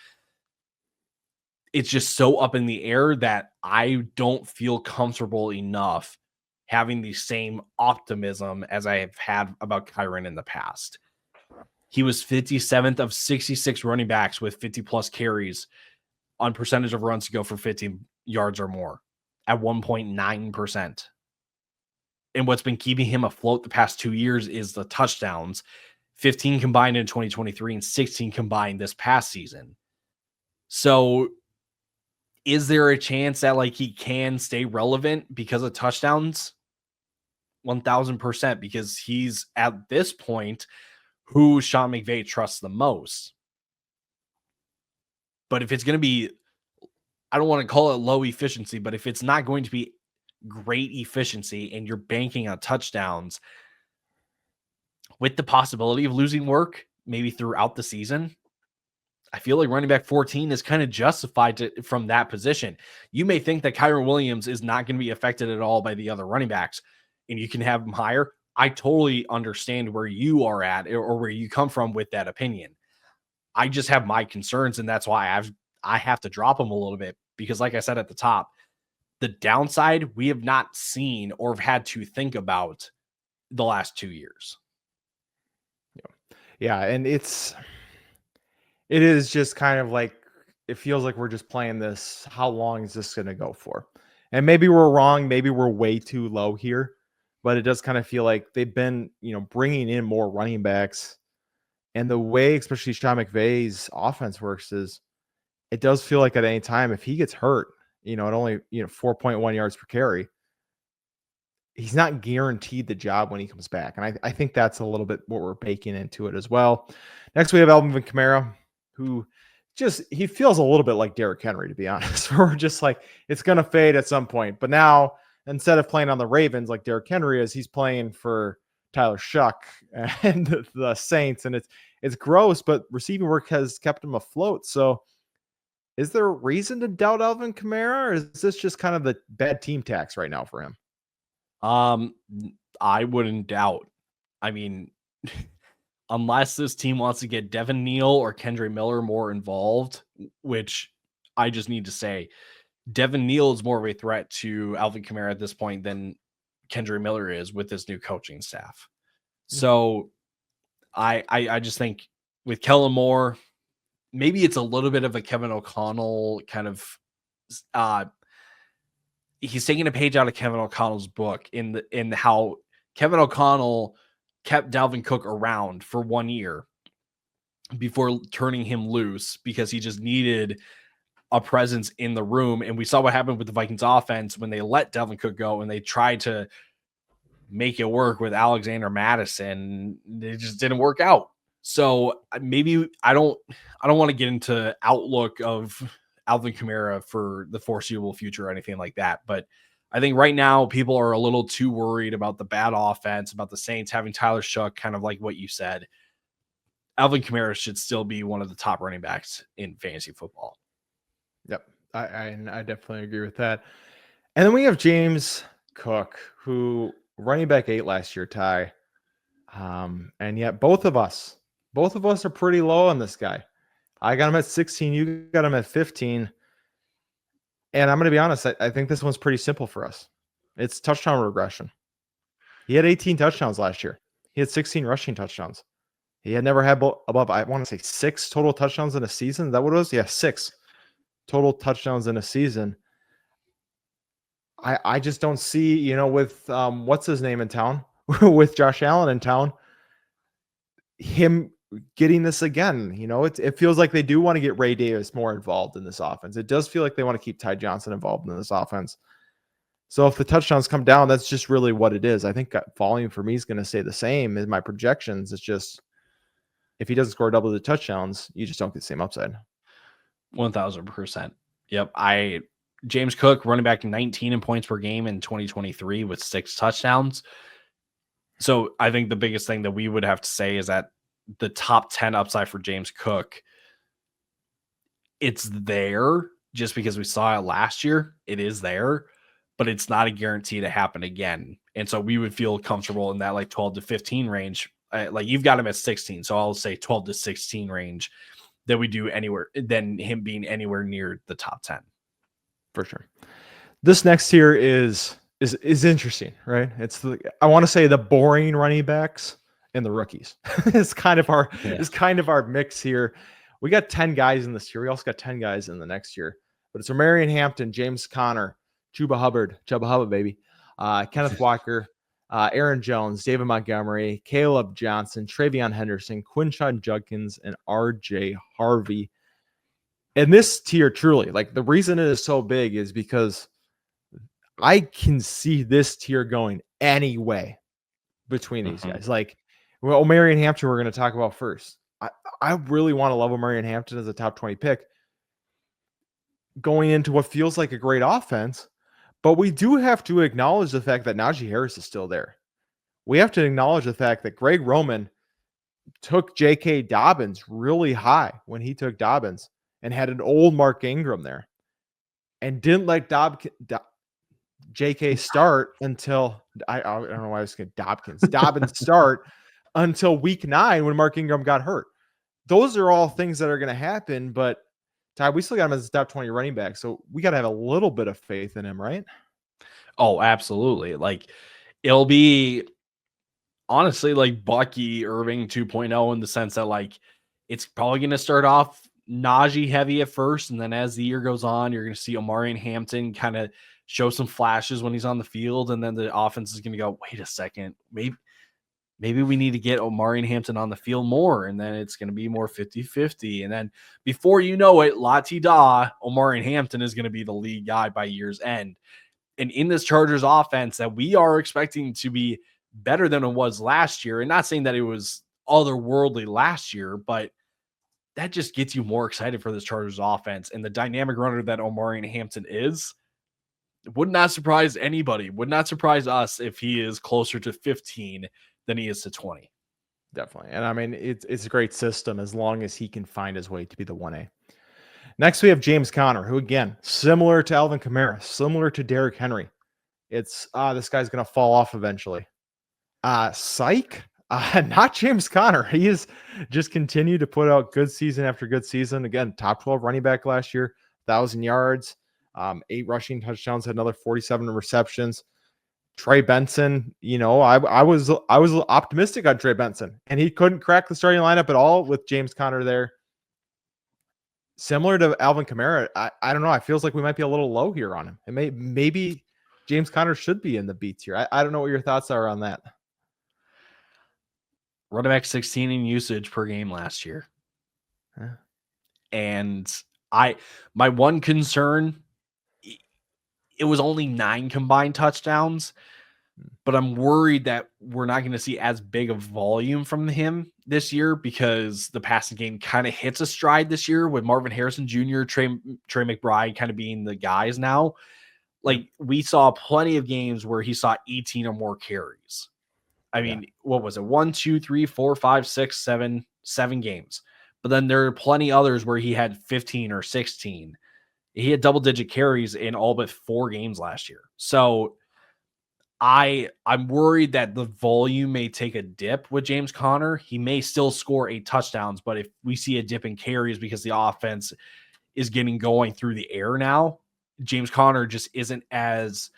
It's just so up in the air that I don't feel comfortable enough having the same optimism as I have had about Kyren in the past. He was 57th of 66 running backs with 50 plus carries on percentage of runs to go for 50 yards or more at 1.9%. And what's been keeping him afloat the past 2 years is the touchdowns, 15 combined in 2023 and 16 combined this past season. So is there a chance that like he can stay relevant because of touchdowns? 1000%, because he's at this point who Sean McVay trusts the most. But if it's going to be, I don't want to call it low efficiency, but if it's not going to be great efficiency and you're banking on touchdowns with the possibility of losing work maybe throughout the season, I feel like running back 14 is kind of justified from that position. You may think that Kyren Williams is not going to be affected at all by the other running backs and you can have him higher. I totally understand where you are at or where you come from with that opinion. I just have my concerns, and that's why I have to drop him a little bit because, like I said at the top, the downside we have not seen or have had to think about the last 2 years. Yeah, and it is just kind of like, it feels like we're just playing this. How long is this going to go for? And maybe we're wrong. Maybe we're way too low here, but it does kind of feel like they've been, bringing in more running backs. And the way, especially Sean McVay's offense works is it does feel like at any time, if he gets hurt, at only, 4.1 yards per carry, he's not guaranteed the job when he comes back. And I think that's a little bit what we're baking into it as well. Next, we have Alvin Kamara, who he feels a little bit like Derrick Henry, to be honest. We're just like, it's going to fade at some point. But now, instead of playing on the Ravens like Derrick Henry is, he's playing for Tyler Shuck and the Saints. And it's gross, but receiving work has kept him afloat. So is there a reason to doubt Alvin Kamara, or is this just kind of the bad team tax right now for him? I wouldn't doubt. I mean, unless this team wants to get Devin Neal or Kendre Miller more involved, which I just need to say, Devin Neal is more of a threat to Alvin Kamara at this point than Kendre Miller is with this new coaching staff. So I just think with Kellen Moore, maybe it's a little bit of a Kevin O'Connell kind of, he's taking a page out of Kevin O'Connell's book in how Kevin O'Connell kept Dalvin Cook around for 1 year before turning him loose because he just needed a presence in the room. And we saw what happened with the Vikings offense when they let Dalvin Cook go and they tried to make it work with Alexander Madison. It just didn't work out. So maybe I don't want to get into outlook of Alvin Kamara for the foreseeable future or anything like that. But I think right now people are a little too worried about the bad offense, about the Saints having Tyler Shuck, kind of like what you said. Alvin Kamara should still be one of the top running backs in fantasy football. Yep. I definitely agree with that. And then we have James Cook, who running back 8 last year, Ty. And yet both of us are pretty low on this guy. I got him at 16. You got him at 15. And I'm going to be honest. I think this one's pretty simple for us. It's touchdown regression. He had 18 touchdowns last year. He had 16 rushing touchdowns. He had never had above, I want to say 6 total touchdowns in a season. Is that what it was? Yeah, 6 total touchdowns in a season. I just don't see, with what's his name in town, with Josh Allen in town, him getting this again. It feels like they do want to get Ray Davis more involved in this offense. It does feel like they want to keep Ty Johnson involved in this offense. So if the touchdowns come down, that's just really what it is. I think volume for me is going to stay the same as my projections. It's just if he doesn't score double the touchdowns, you just don't get the same upside. 1000%. Yep. James Cook running back 19 in points per game in 2023 with 6 touchdowns. So I think the biggest thing that we would have to say is that the top 10 upside for James Cook, it's there just because we saw it last year. It is there, but it's not a guarantee to happen again. And so we would feel comfortable in that like 12 to 15 range. Like you've got him at 16. So I'll say 12 to 16 range that we do anywhere than him being anywhere near the top 10. For sure. This next tier is interesting, right? I want to say the boring running backs and the rookies. It's kind of our mix here. We got 10 guys in this tier. We also got 10 guys in the next year. But it's Marion Hampton, James Conner, Chuba Hubbard, baby, Kenneth Walker, Aaron Jones, David Montgomery, Caleb Johnson, Travion Henderson, Quinshon Judkins, and RJ Harvey. And this tier, truly, like the reason it is so big is because I can see this tier going any way between these guys. Like, well, Marion Hampton, we're going to talk about first. I really want to level Marion Hampton as a top 20 pick going into what feels like a great offense. But we do have to acknowledge the fact that Najee Harris is still there. We have to acknowledge the fact that Greg Roman took J.K. Dobbins really high when he took Dobbins and had an old Mark Ingram there and didn't let J.K. start until I don't know why I was going to Dobbins start until week 9 when Mark Ingram got hurt. Those are all things that are going to happen, but Ty, we still got him as a top 20 running back, so we got to have a little bit of faith in him, right? Oh, absolutely. Like, it'll be honestly like Bucky Irving 2.0 in the sense that like it's probably going to start off Najee heavy at first, and then as the year goes on, you're going to see Omarion Hampton kind of show some flashes when he's on the field, and then the offense is going to go, wait a second, maybe we need to get Omarion Hampton on the field more, and then it's going to be more 50-50. And then before you know it, la-ti-da, Omarion Hampton is going to be the lead guy by year's end. And in this Chargers offense that we are expecting to be better than it was last year, and not saying that it was otherworldly last year, but that just gets you more excited for this Chargers offense. And the dynamic runner that Omarion Hampton is, would not surprise anybody, would not surprise us if he is closer to 15 than he is to 20. Definitely. And I mean, it's a great system as long as he can find his way to be the 1A. Next, we have James Conner, who, again, similar to Alvin Kamara, similar to Derrick Henry. It's, this guy's going to fall off eventually. Psych. Not James Conner. He has just continued to put out good season after good season. Again, top 12 running back last year, 1,000 yards, 8 rushing touchdowns, had another 47 receptions. Trey Benson, I was optimistic on Trey Benson, and he couldn't crack the starting lineup at all with James Conner there. Similar to Alvin Kamara, I don't know. It feels like we might be a little low here on him. And maybe James Conner should be in the B tier. I don't know what your thoughts are on that. Running back 16 in usage per game last year. Huh. And my one concern, it was only 9 combined touchdowns, but I'm worried that we're not going to see as big of volume from him this year because the passing game kind of hits a stride this year with Marvin Harrison Jr., Trey McBride kind of being the guys now. Like, we saw plenty of games where he saw 18 or more carries. I mean, what was it? 1, 2, 3, 4, 5, 6, 7 games. But then there are plenty others where he had 15 or 16. He had double-digit carries in all but 4 games last year. So I'm worried that the volume may take a dip with James Conner. He may still score 8 touchdowns, but if we see a dip in carries because the offense is getting going through the air now, James Conner just isn't as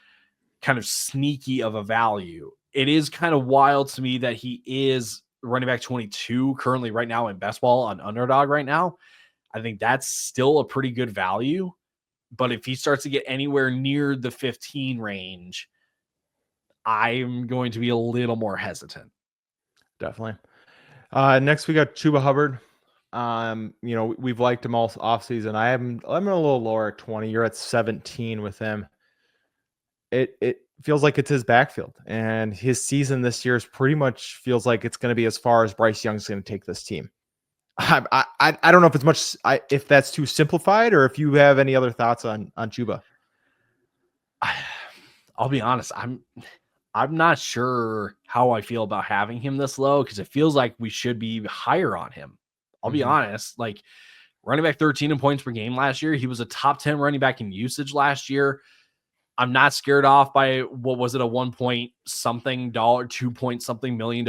kind of sneaky of a value. It is kind of wild to me that he is running back 22 currently right now in best ball on Underdog right now. I think that's still a pretty good value. But if he starts to get anywhere near the 15 range, I'm going to be a little more hesitant. Definitely. Next, we got Chuba Hubbard. We've liked him all offseason. I'm a little lower at 20. You're at 17 with him. It feels like it's his backfield, and his season this year is pretty much feels like it's going to be as far as Bryce Young's going to take this team. I don't know if it's much, if that's too simplified, or if you have any other thoughts on Chuba. I'll be honest. I'm not sure how I feel about having him this low because it feels like we should be higher on him. I'll be honest. Like running back 13 in points per game last year. He was a top 10 running back in usage last year. I'm not scared off by what was it, a 1 point something dollar, 2 point something $1 million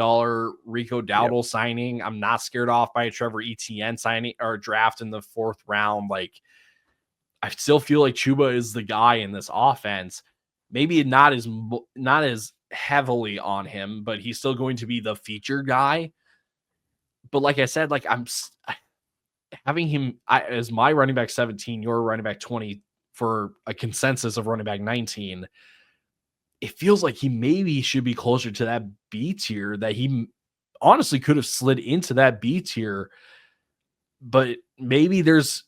Rico Dowdle signing. I'm not scared off by a Trevor Etienne signing or draft in the 4th round. Like I still feel like Chuba is the guy in this offense. Maybe not as heavily on him, but he's still going to be the feature guy. But like I said, like having him as my running back 17, your running back 20 for a consensus of running back 19, it feels like he maybe should be closer to that B tier that he honestly could have slid into that B tier. But maybe it's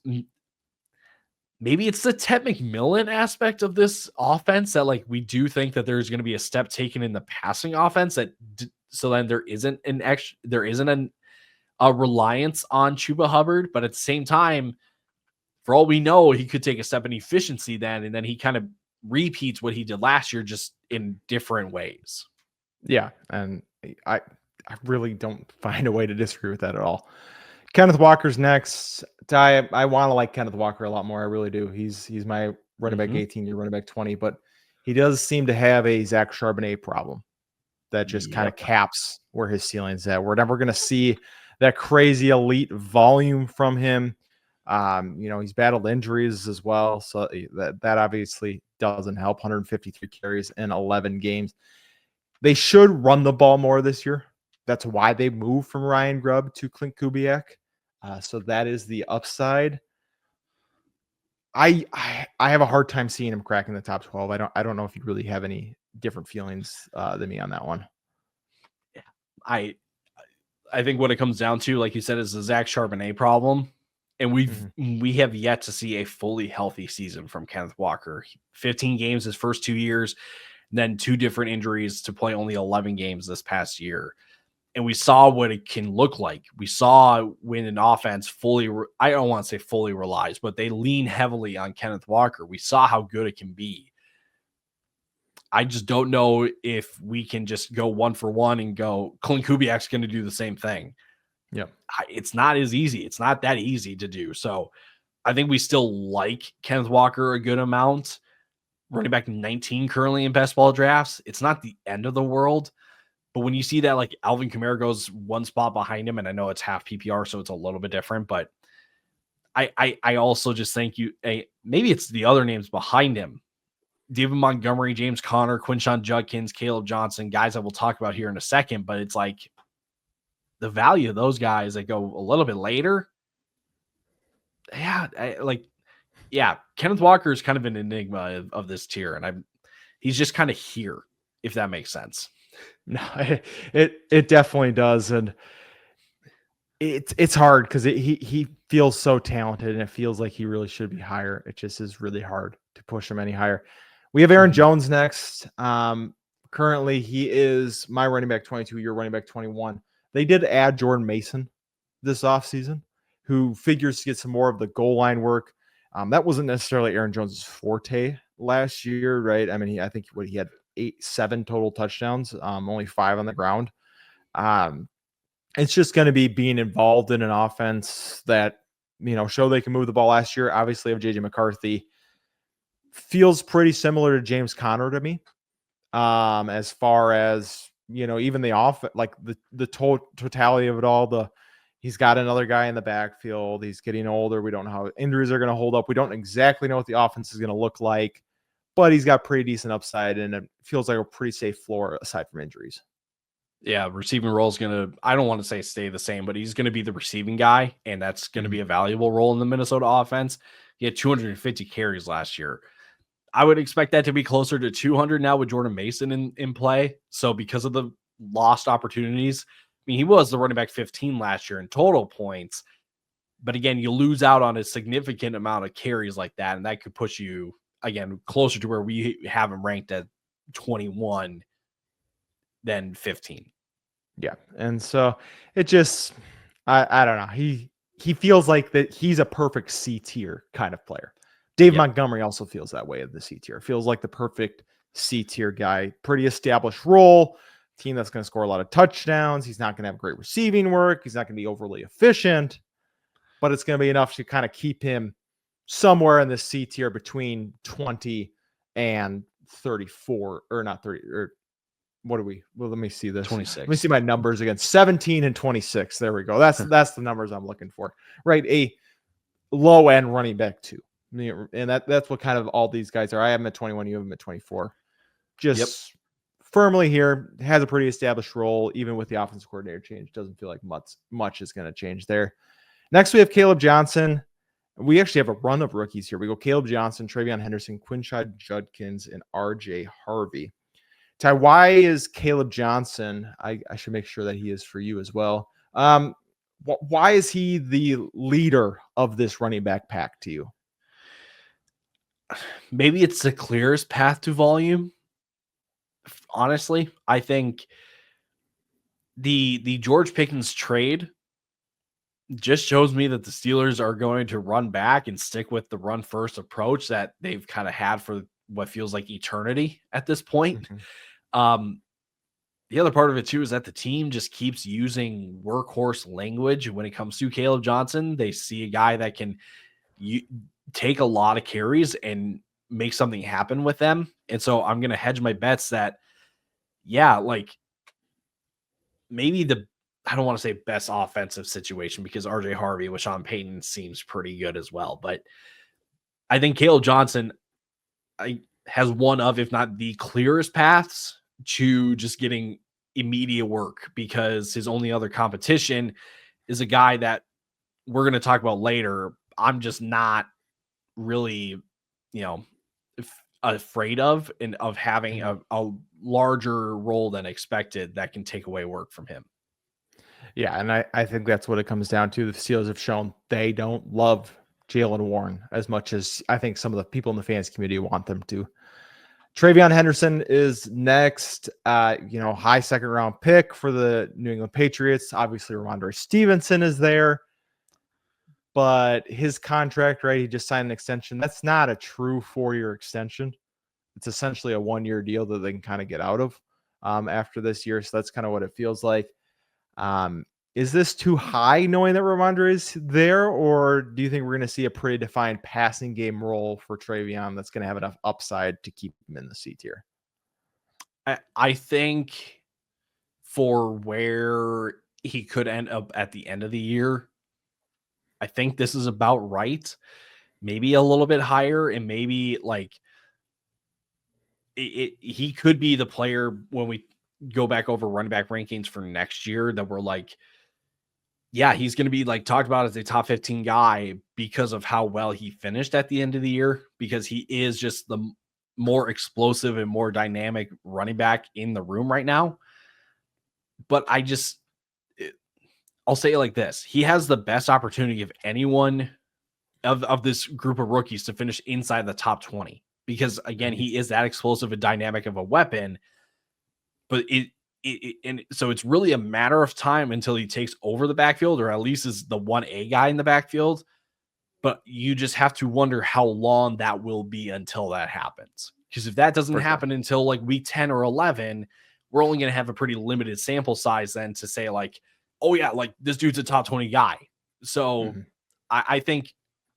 the Ted McMillan aspect of this offense that like we do think that there's going to be a step taken in the passing offense so then there isn't a reliance on Chuba Hubbard, but at the same time, for all we know, he could take a step in efficiency then, and then he kind of repeats what he did last year, just in different ways. Yeah, and I really don't find a way to disagree with that at all. Kenneth Walker's next. I want to like Kenneth Walker a lot more. I really do. He's my running back 18, your running back 20, but he does seem to have a Zach Charbonnet problem that just kind of caps where his ceiling's at. We're never going to see that crazy elite volume from him. He's battled injuries as well, so that obviously doesn't help. 153 carries in 11 games. They should run the ball more this year. That's why they moved from Ryan Grubb to Clint Kubiak. So that is the upside. I have a hard time seeing him cracking the top 12. I don't know if you really have any different feelings than me on that one. Yeah, I think what it comes down to, like you said, is the Zach Charbonnet problem. And we have yet to see a fully healthy season from Kenneth Walker. 15 games his first 2 years, then 2 different injuries to play only 11 games this past year. And we saw what it can look like. We saw when an offense I don't want to say fully relies, but they lean heavily on Kenneth Walker. We saw how good it can be. I just don't know if we can just go one for one and go, Clint Kubiak's going to do the same thing. Yeah. It's not as easy. It's not that easy to do. So I think we still like Kenneth Walker a good amount. Running back 19 currently in best ball drafts. It's not the end of the world. But when you see that like Alvin Kamara goes one spot behind him, and I know it's half PPR, so it's a little bit different, but I also just think maybe it's the other names behind him. David Montgomery, James Conner, Quinshon Judkins, Caleb Johnson, guys that we'll talk about here in a second, but it's like the value of those guys that go a little bit later. Yeah. Kenneth Walker is kind of an enigma of this tier, and he's just kind of here, if that makes sense. No, it definitely does. And it's hard because he feels so talented, and it feels like he really should be higher. It just is really hard to push him any higher. We have Aaron Jones next. Currently, he is my running back 22, your running back 21. They did add Jordan Mason this offseason, who figures to get some more of the goal line work. That wasn't necessarily Aaron Jones' forte last year, right? I mean, I think he had 7 total touchdowns, only 5 on the ground. It's just going to be being involved in an offense that, show they can move the ball last year. Obviously, of JJ McCarthy feels pretty similar to James Conner to me. As far as, even the off, like the totality of it all, he's got another guy in the backfield. He's getting older. We don't know how injuries are going to hold up. We don't exactly know what the offense is going to look like, but he's got pretty decent upside, and it feels like a pretty safe floor aside from injuries. Yeah, receiving role is going to, I don't want to say stay the same, but he's going to be the receiving guy, and that's going to be a valuable role in the Minnesota offense. He had 250 carries last year. I would expect that to be closer to 200 now with Jordan Mason in play. So because of the lost opportunities, I mean, he was the running back 15 last year in total points. But again, you lose out on a significant amount of carries like that, and that could push you, again, closer to where we have him ranked at 21 than 15. Yeah. And so it just, I don't know. He feels like that he's a perfect C tier kind of player. Dave Montgomery also feels that way of the C tier. Feels like the perfect C tier guy, pretty established role, team that's going to score a lot of touchdowns. He's not going to have great receiving work. He's not going to be overly efficient, but it's going to be enough to kind of keep him somewhere in the C tier between 20 and 34, or not 30, or what are we? Well, let me see this. 26. Let me see my numbers again. 17 and 26. There we go. That's the numbers I'm looking for. Right. A low end running back too. And that's what kind of all these guys are. I have him at 21, you have him at 24. Just firmly here, has a pretty established role, even with the offensive coordinator change. Doesn't feel like much is going to change there. Next, we have Caleb Johnson. We actually have a run of rookies here. We go Caleb Johnson, Travion Henderson, Quinshad Judkins, and RJ Harvey. Ty, why is Caleb Johnson? I should make sure that he is for you as well. Why is he the leader of this running back pack to you? Maybe it's the clearest path to volume. Honestly, I think the George Pickens trade just shows me that the Steelers are going to run back and stick with the run first approach that they've kind of had for what feels like eternity at this point. Mm-hmm. The other part of it too is that the team just keeps using workhorse language when it comes to Caleb Johnson. They see a guy that can take a lot of carries and make something happen with them. And so I'm going to hedge my bets that, like maybe I don't want to say best offensive situation because RJ Harvey with Sean Payton seems pretty good as well. But I think Caleb Johnson has one of, if not the clearest paths to just getting immediate work, because his only other competition is a guy that we're going to talk about later. I'm just not really, afraid of having a larger role than expected that can take away work from him. Yeah, and I think that's what it comes down to. The Steelers have shown they don't love Jaylen Warren as much as I think some of the people in the fans community want them to. Travion Henderson is next, high second round pick for the New England Patriots. Obviously, Ramondre Stevenson is there, but his contract, right? He just signed an extension. That's not a true 4-year extension. It's essentially a 1-year deal that they can kind of get out of after this year. So that's kind of what it feels like. Is this too high knowing that Ramondre is there, or do you think we're going to see a pretty defined passing game role for Travion that's going to have enough upside to keep him in the C tier? I think for where he could end up at the end of the year, I think this is about right. Maybe a little bit higher, and maybe he could be the player when we go back over running back rankings for next year that we're like, yeah, he's going to be talked about as a top 15 guy because of how well he finished at the end of the year, because he is just the more explosive and more dynamic running back in the room right now. But I'll say it like this. He has the best opportunity of anyone of this group of rookies to finish inside the top 20, because again, he is that explosive and dynamic of a weapon. But and so it's really a matter of time until he takes over the backfield, or at least is the 1A guy in the backfield. But you just have to wonder how long that will be until that happens. Because if that doesn't happen until week 10 or 11, we're only going to have a pretty limited sample size then to say this dude's a top 20 guy. So I think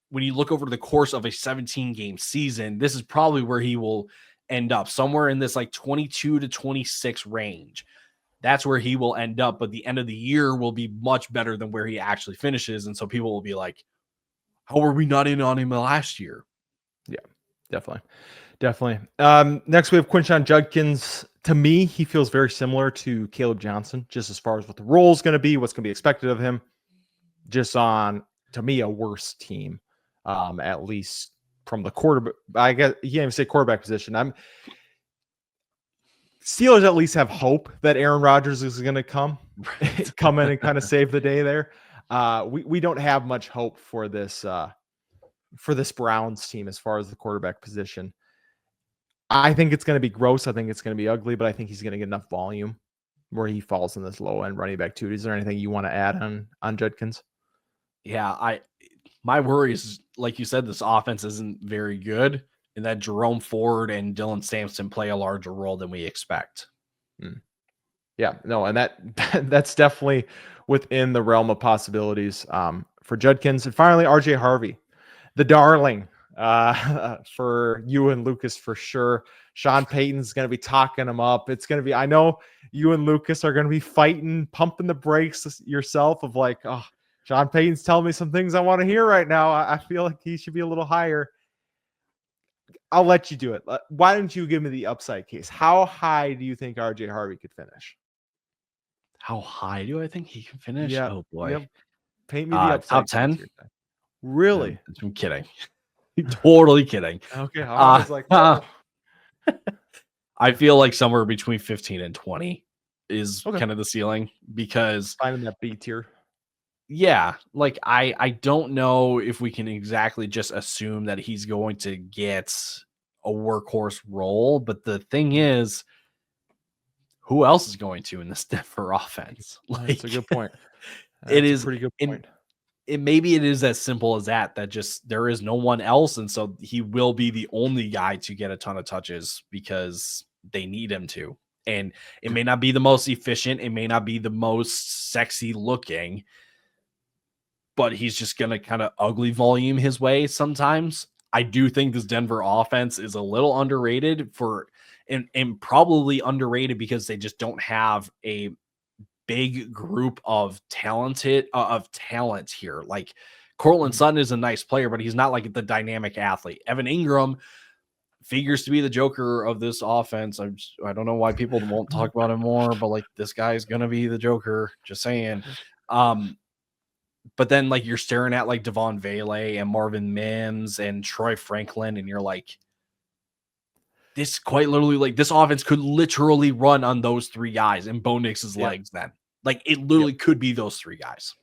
when you look over the course of a 17-game season, this is probably where he will end up, somewhere in this 22 to 26 range. That's where he will end up, but the end of the year will be much better than where he actually finishes. And so people will be like, how were we not in on him last year? Yeah, definitely. Next we have Quinshad Judkins. To me, he feels very similar to Caleb Johnson, just as far as what the role is going to be, what's going to be expected of him, just on, to me, a worse team, at least from the quarterback. I guess you can't even say quarterback position. Steelers at least have hope that Aaron Rodgers is going to come in and kind of save the day there. We don't have much hope for this Browns team as far as the quarterback position. I think it's going to be gross. I think it's going to be ugly, but I think he's going to get enough volume where he falls in this low end running back too. Is there anything you want to add on Judkins? Yeah, my worry is, like you said, this offense isn't very good. and that Jerome Ford and Dylan Sampson play a larger role than we expect. Yeah, no, and that's definitely within the realm of possibilities for Judkins. And finally, RJ Harvey, the darling for you and Lucas for sure. Sean Payton's going to be talking him up. It's going to be, I know you and Lucas are going to be fighting, pumping the brakes yourself of like, oh, Sean Payton's telling me some things I want to hear right now. I feel like he should be a little higher. I'll let you do it. Why don't you give me the upside case? How high do you think RJ Harvey could finish? How high do I think he can finish? Yeah. Oh boy. Yep. Paint me the upside Top 10. case here. Really? I'm kidding. Totally kidding. Okay. I was like, oh. I feel like somewhere between 15 and 20 is Okay. kind of the ceiling, because Finding that B tier. yeah, like I don't know if we can exactly just assume that he's going to get a workhorse role, but the thing is, who else is going to in this Denver offense? That's a good point. It is a pretty good point. Maybe it is as simple as that just there is no one else, and so he will be the only guy to get a ton of touches because they need him to. And it may not be the most efficient, it may not be the most sexy looking, but he's just going to kind of ugly volume his way sometimes. I do think this Denver offense is a little underrated and probably underrated because they just don't have a big group of talent here. Like Cortland Sutton is a nice player, but he's not like the dynamic athlete. Evan Ingram figures to be the Joker of this offense. I don't know why people won't talk about him more, but like this guy's gonna be the Joker. Just saying. But then like you're staring at like Devon Vele and Marvin Mims and Troy Franklin, and you're like, this quite literally, like this offense could literally run on those three guys and Bo Nix's legs then. Like it literally could be those three guys.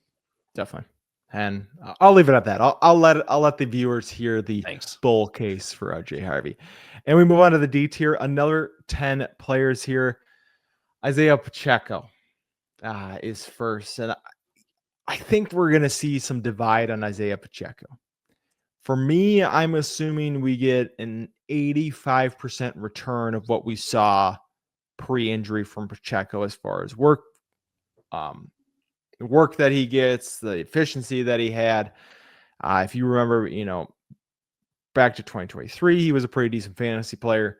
Definitely. And I'll leave it at that. I'll let the viewers hear the bull case for RJ Harvey. And we move on to the D tier. Another 10 players here. Isaiah Pacheco is first. And I think we're going to see some divide on Isaiah Pacheco. For me, I'm assuming we get an 85% return of what we saw pre-injury from Pacheco as far as work, the work that he gets, the efficiency that he had. If you remember, back to 2023, he was a pretty decent fantasy player.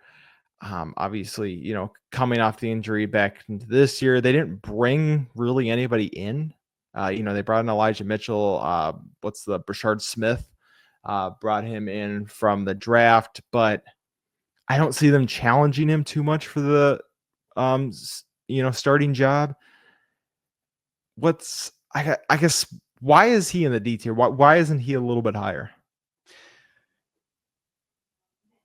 Obviously, coming off the injury back into this year, they didn't bring really anybody in. They brought in Elijah Mitchell. Brashard Smith brought him in from the draft, but I don't see them challenging him too much for the, starting job. I guess, why is he in the D tier? Why isn't he a little bit higher?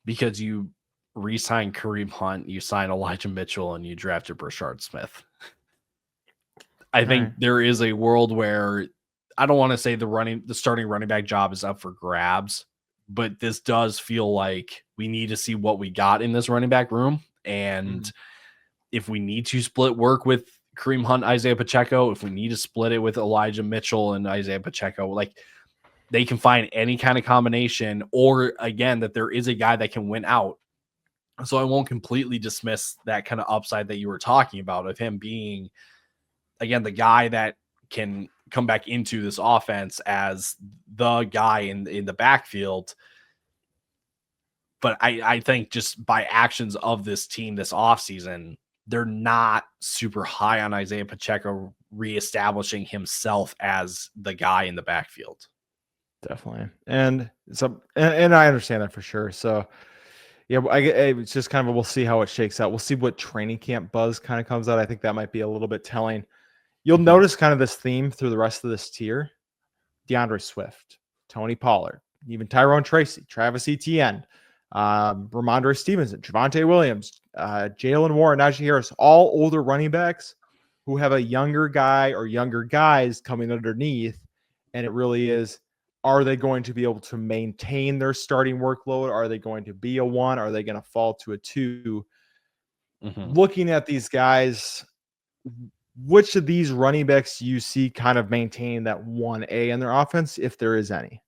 Because you re-sign Kareem Hunt, you sign Elijah Mitchell, and you drafted Brashard Smith. I think there is a world where I don't want to say the starting running back job is up for grabs, but this does feel like we need to see what we got in this running back room. And if we need to split work with Kareem Hunt, Isaiah Pacheco, if we need to split it with Elijah Mitchell and Isaiah Pacheco, like they can find any kind of combination, or again, that there is a guy that can win out. So I won't completely dismiss that kind of upside that you were talking about of him being, again, the guy that can come back into this offense as the guy in the backfield. But I think just by actions of this team this offseason, they're not super high on Isaiah Pacheco reestablishing himself as the guy in the backfield. Definitely. And I understand that for sure. So yeah, it's just kind of, we'll see how it shakes out. We'll see what training camp buzz kind of comes out. I think that might be a little bit telling. You'll notice kind of this theme through the rest of this tier. DeAndre Swift, Tony Pollard, even Tyrone Tracy, Travis Etienne, Ramondre Stevenson, Javonte Williams, Jalen Warren, Najee Harris, all older running backs who have a younger guy or younger guys coming underneath. And it really is, are they going to be able to maintain their starting workload? Are they going to be a 1? Are they going to fall to a 2? Looking at these guys, which of these running backs you see kind of maintain that 1A in their offense, if there is any?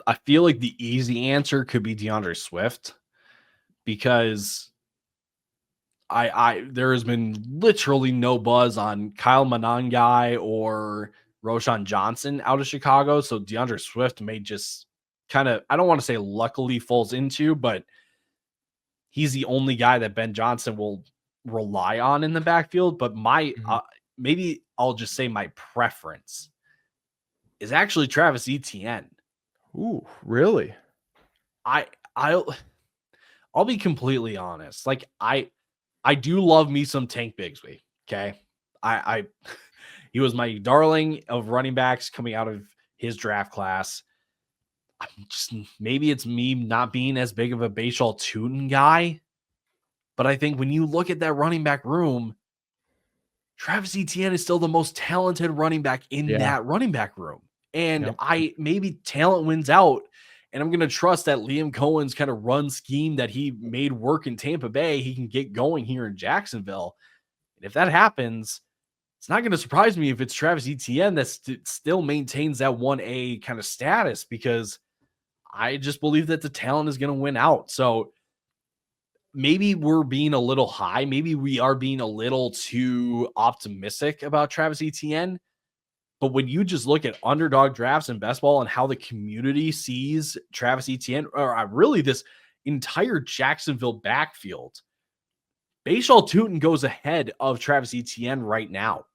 I feel like the easy answer could be DeAndre Swift, because there has been literally no buzz on Kyle Monangai or Roshan Johnson out of Chicago. So DeAndre Swift may just kind of, I don't want to say luckily falls into, but he's the only guy that Ben Johnson will rely on in the backfield. But maybe I'll just say my preference is actually Travis Etienne. Ooh, really? I'll be completely honest. Like I do love me some Tank Bigsby. Okay. He was my darling of running backs coming out of his draft class. Maybe it's me not being as big of a Bashal Tootin guy, but I think when you look at that running back room, Travis Etienne is still the most talented running back in that running back room. And maybe talent wins out. And I'm going to trust that Liam Cohen's kind of run scheme that he made work in Tampa Bay, he can get going here in Jacksonville. And if that happens, it's not going to surprise me if it's Travis Etienne that still maintains that 1A kind of status, because I just believe that the talent is going to win out. So maybe we're being a little high. Maybe we are being a little too optimistic about Travis Etienne. But when you just look at underdog drafts in best ball and how the community sees Travis Etienne, or really this entire Jacksonville backfield, Bashal Tootin goes ahead of Travis Etienne right now.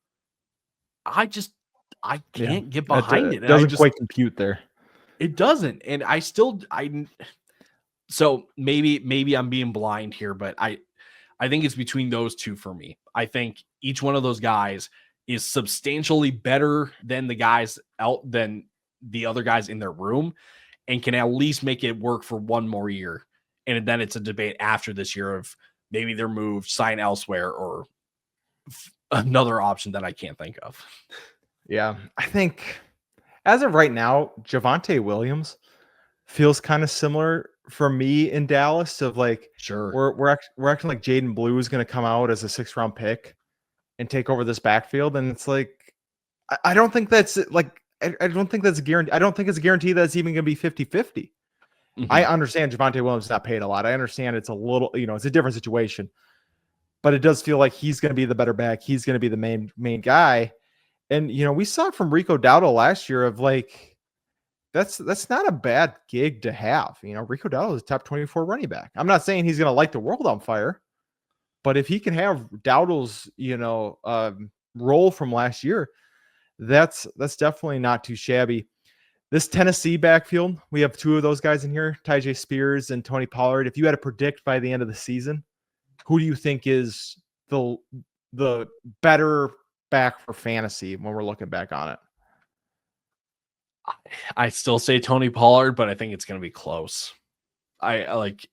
I can't get behind it. It doesn't quite compute there. It doesn't. And so maybe I'm being blind here, but I think it's between those two for me. I think each one of those guys is substantially better than than the other guys in their room, and can at least make it work for one more year. And then it's a debate after this year of maybe they're moved, sign elsewhere, or another option that I can't think of. Yeah. I think as of right now, Javonte Williams feels kind of similar for me in Dallas, of like, sure, we're acting like Jaden Blue is going to come out as a 6th-round pick and take over this backfield. And it's like, I don't think that's like, I don't think that's a guarantee. I don't think it's a guarantee that it's even going to be 50-50. I understand Javonte Williams is not paid a lot. I understand it's a little, it's a different situation, but it does feel like he's going to be the better back. He's going to be the main guy. And, we saw it from Rico Dowdle last year of like, that's not a bad gig to have. Rico Dowdle is a top 24 running back. I'm not saying he's going to light the world on fire, but if he can have Dowdle's, role from last year, that's definitely not too shabby. This Tennessee backfield, we have 2 of those guys in here, Tyjae Spears and Tony Pollard. If you had to predict by the end of the season, who do you think is the better back for fantasy when we're looking back on it? I still say Tony Pollard, but I think it's going to be close. I like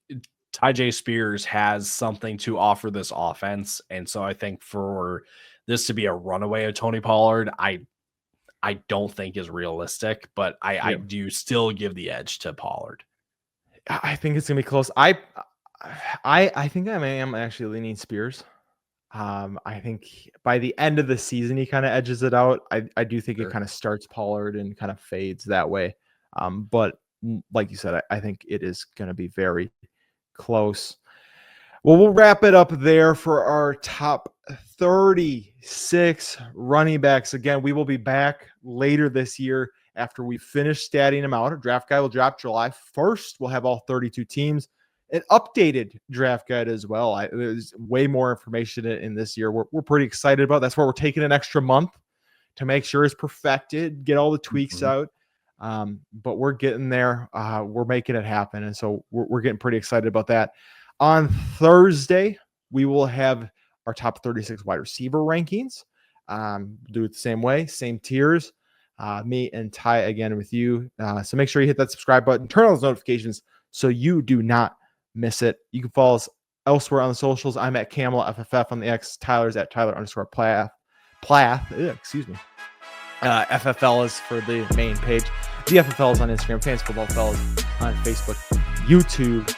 Tyjae Spears has something to offer this offense. And so I think for this to be a runaway of Tony Pollard, I don't think is realistic, but I do still give the edge to Pollard. I think it's going to be close. I think I am actually leaning Spears. I think by the end of the season, he kind of edges it out. I do think it kind of starts Pollard and kind of fades that way. But like you said, I think it is going to be very close. Well, we'll wrap it up there for our top 36 running backs. Again, we will be back later this year after we finish statting them out. Our draft guide will drop July 1st. We'll have all 32 teams. An updated draft guide as well. There's way more information in this year. We're pretty excited about. That's why we're taking an extra month to make sure it's perfected, get all the tweaks out. But we're getting there. We're making it happen. And so we're getting pretty excited about that. On Thursday, we will have our top 36 wide receiver rankings. Do it the same way, same tiers. Me and Ty again with you. So make sure you hit that subscribe button, turn on those notifications so you do not miss it. You can follow us elsewhere on the socials. I'm at Camel FFF on the X. Tyler's at Tyler_Plath. Excuse me. FFL is for the main page. The FFL is on Instagram. Fantasy Football Fellas on Facebook, YouTube,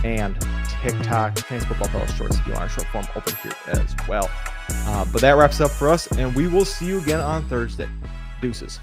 and TikTok. Fantasy Football Fellas shorts if you want a short form over here as well. But that wraps up for us, and we will see you again on Thursday. Deuces.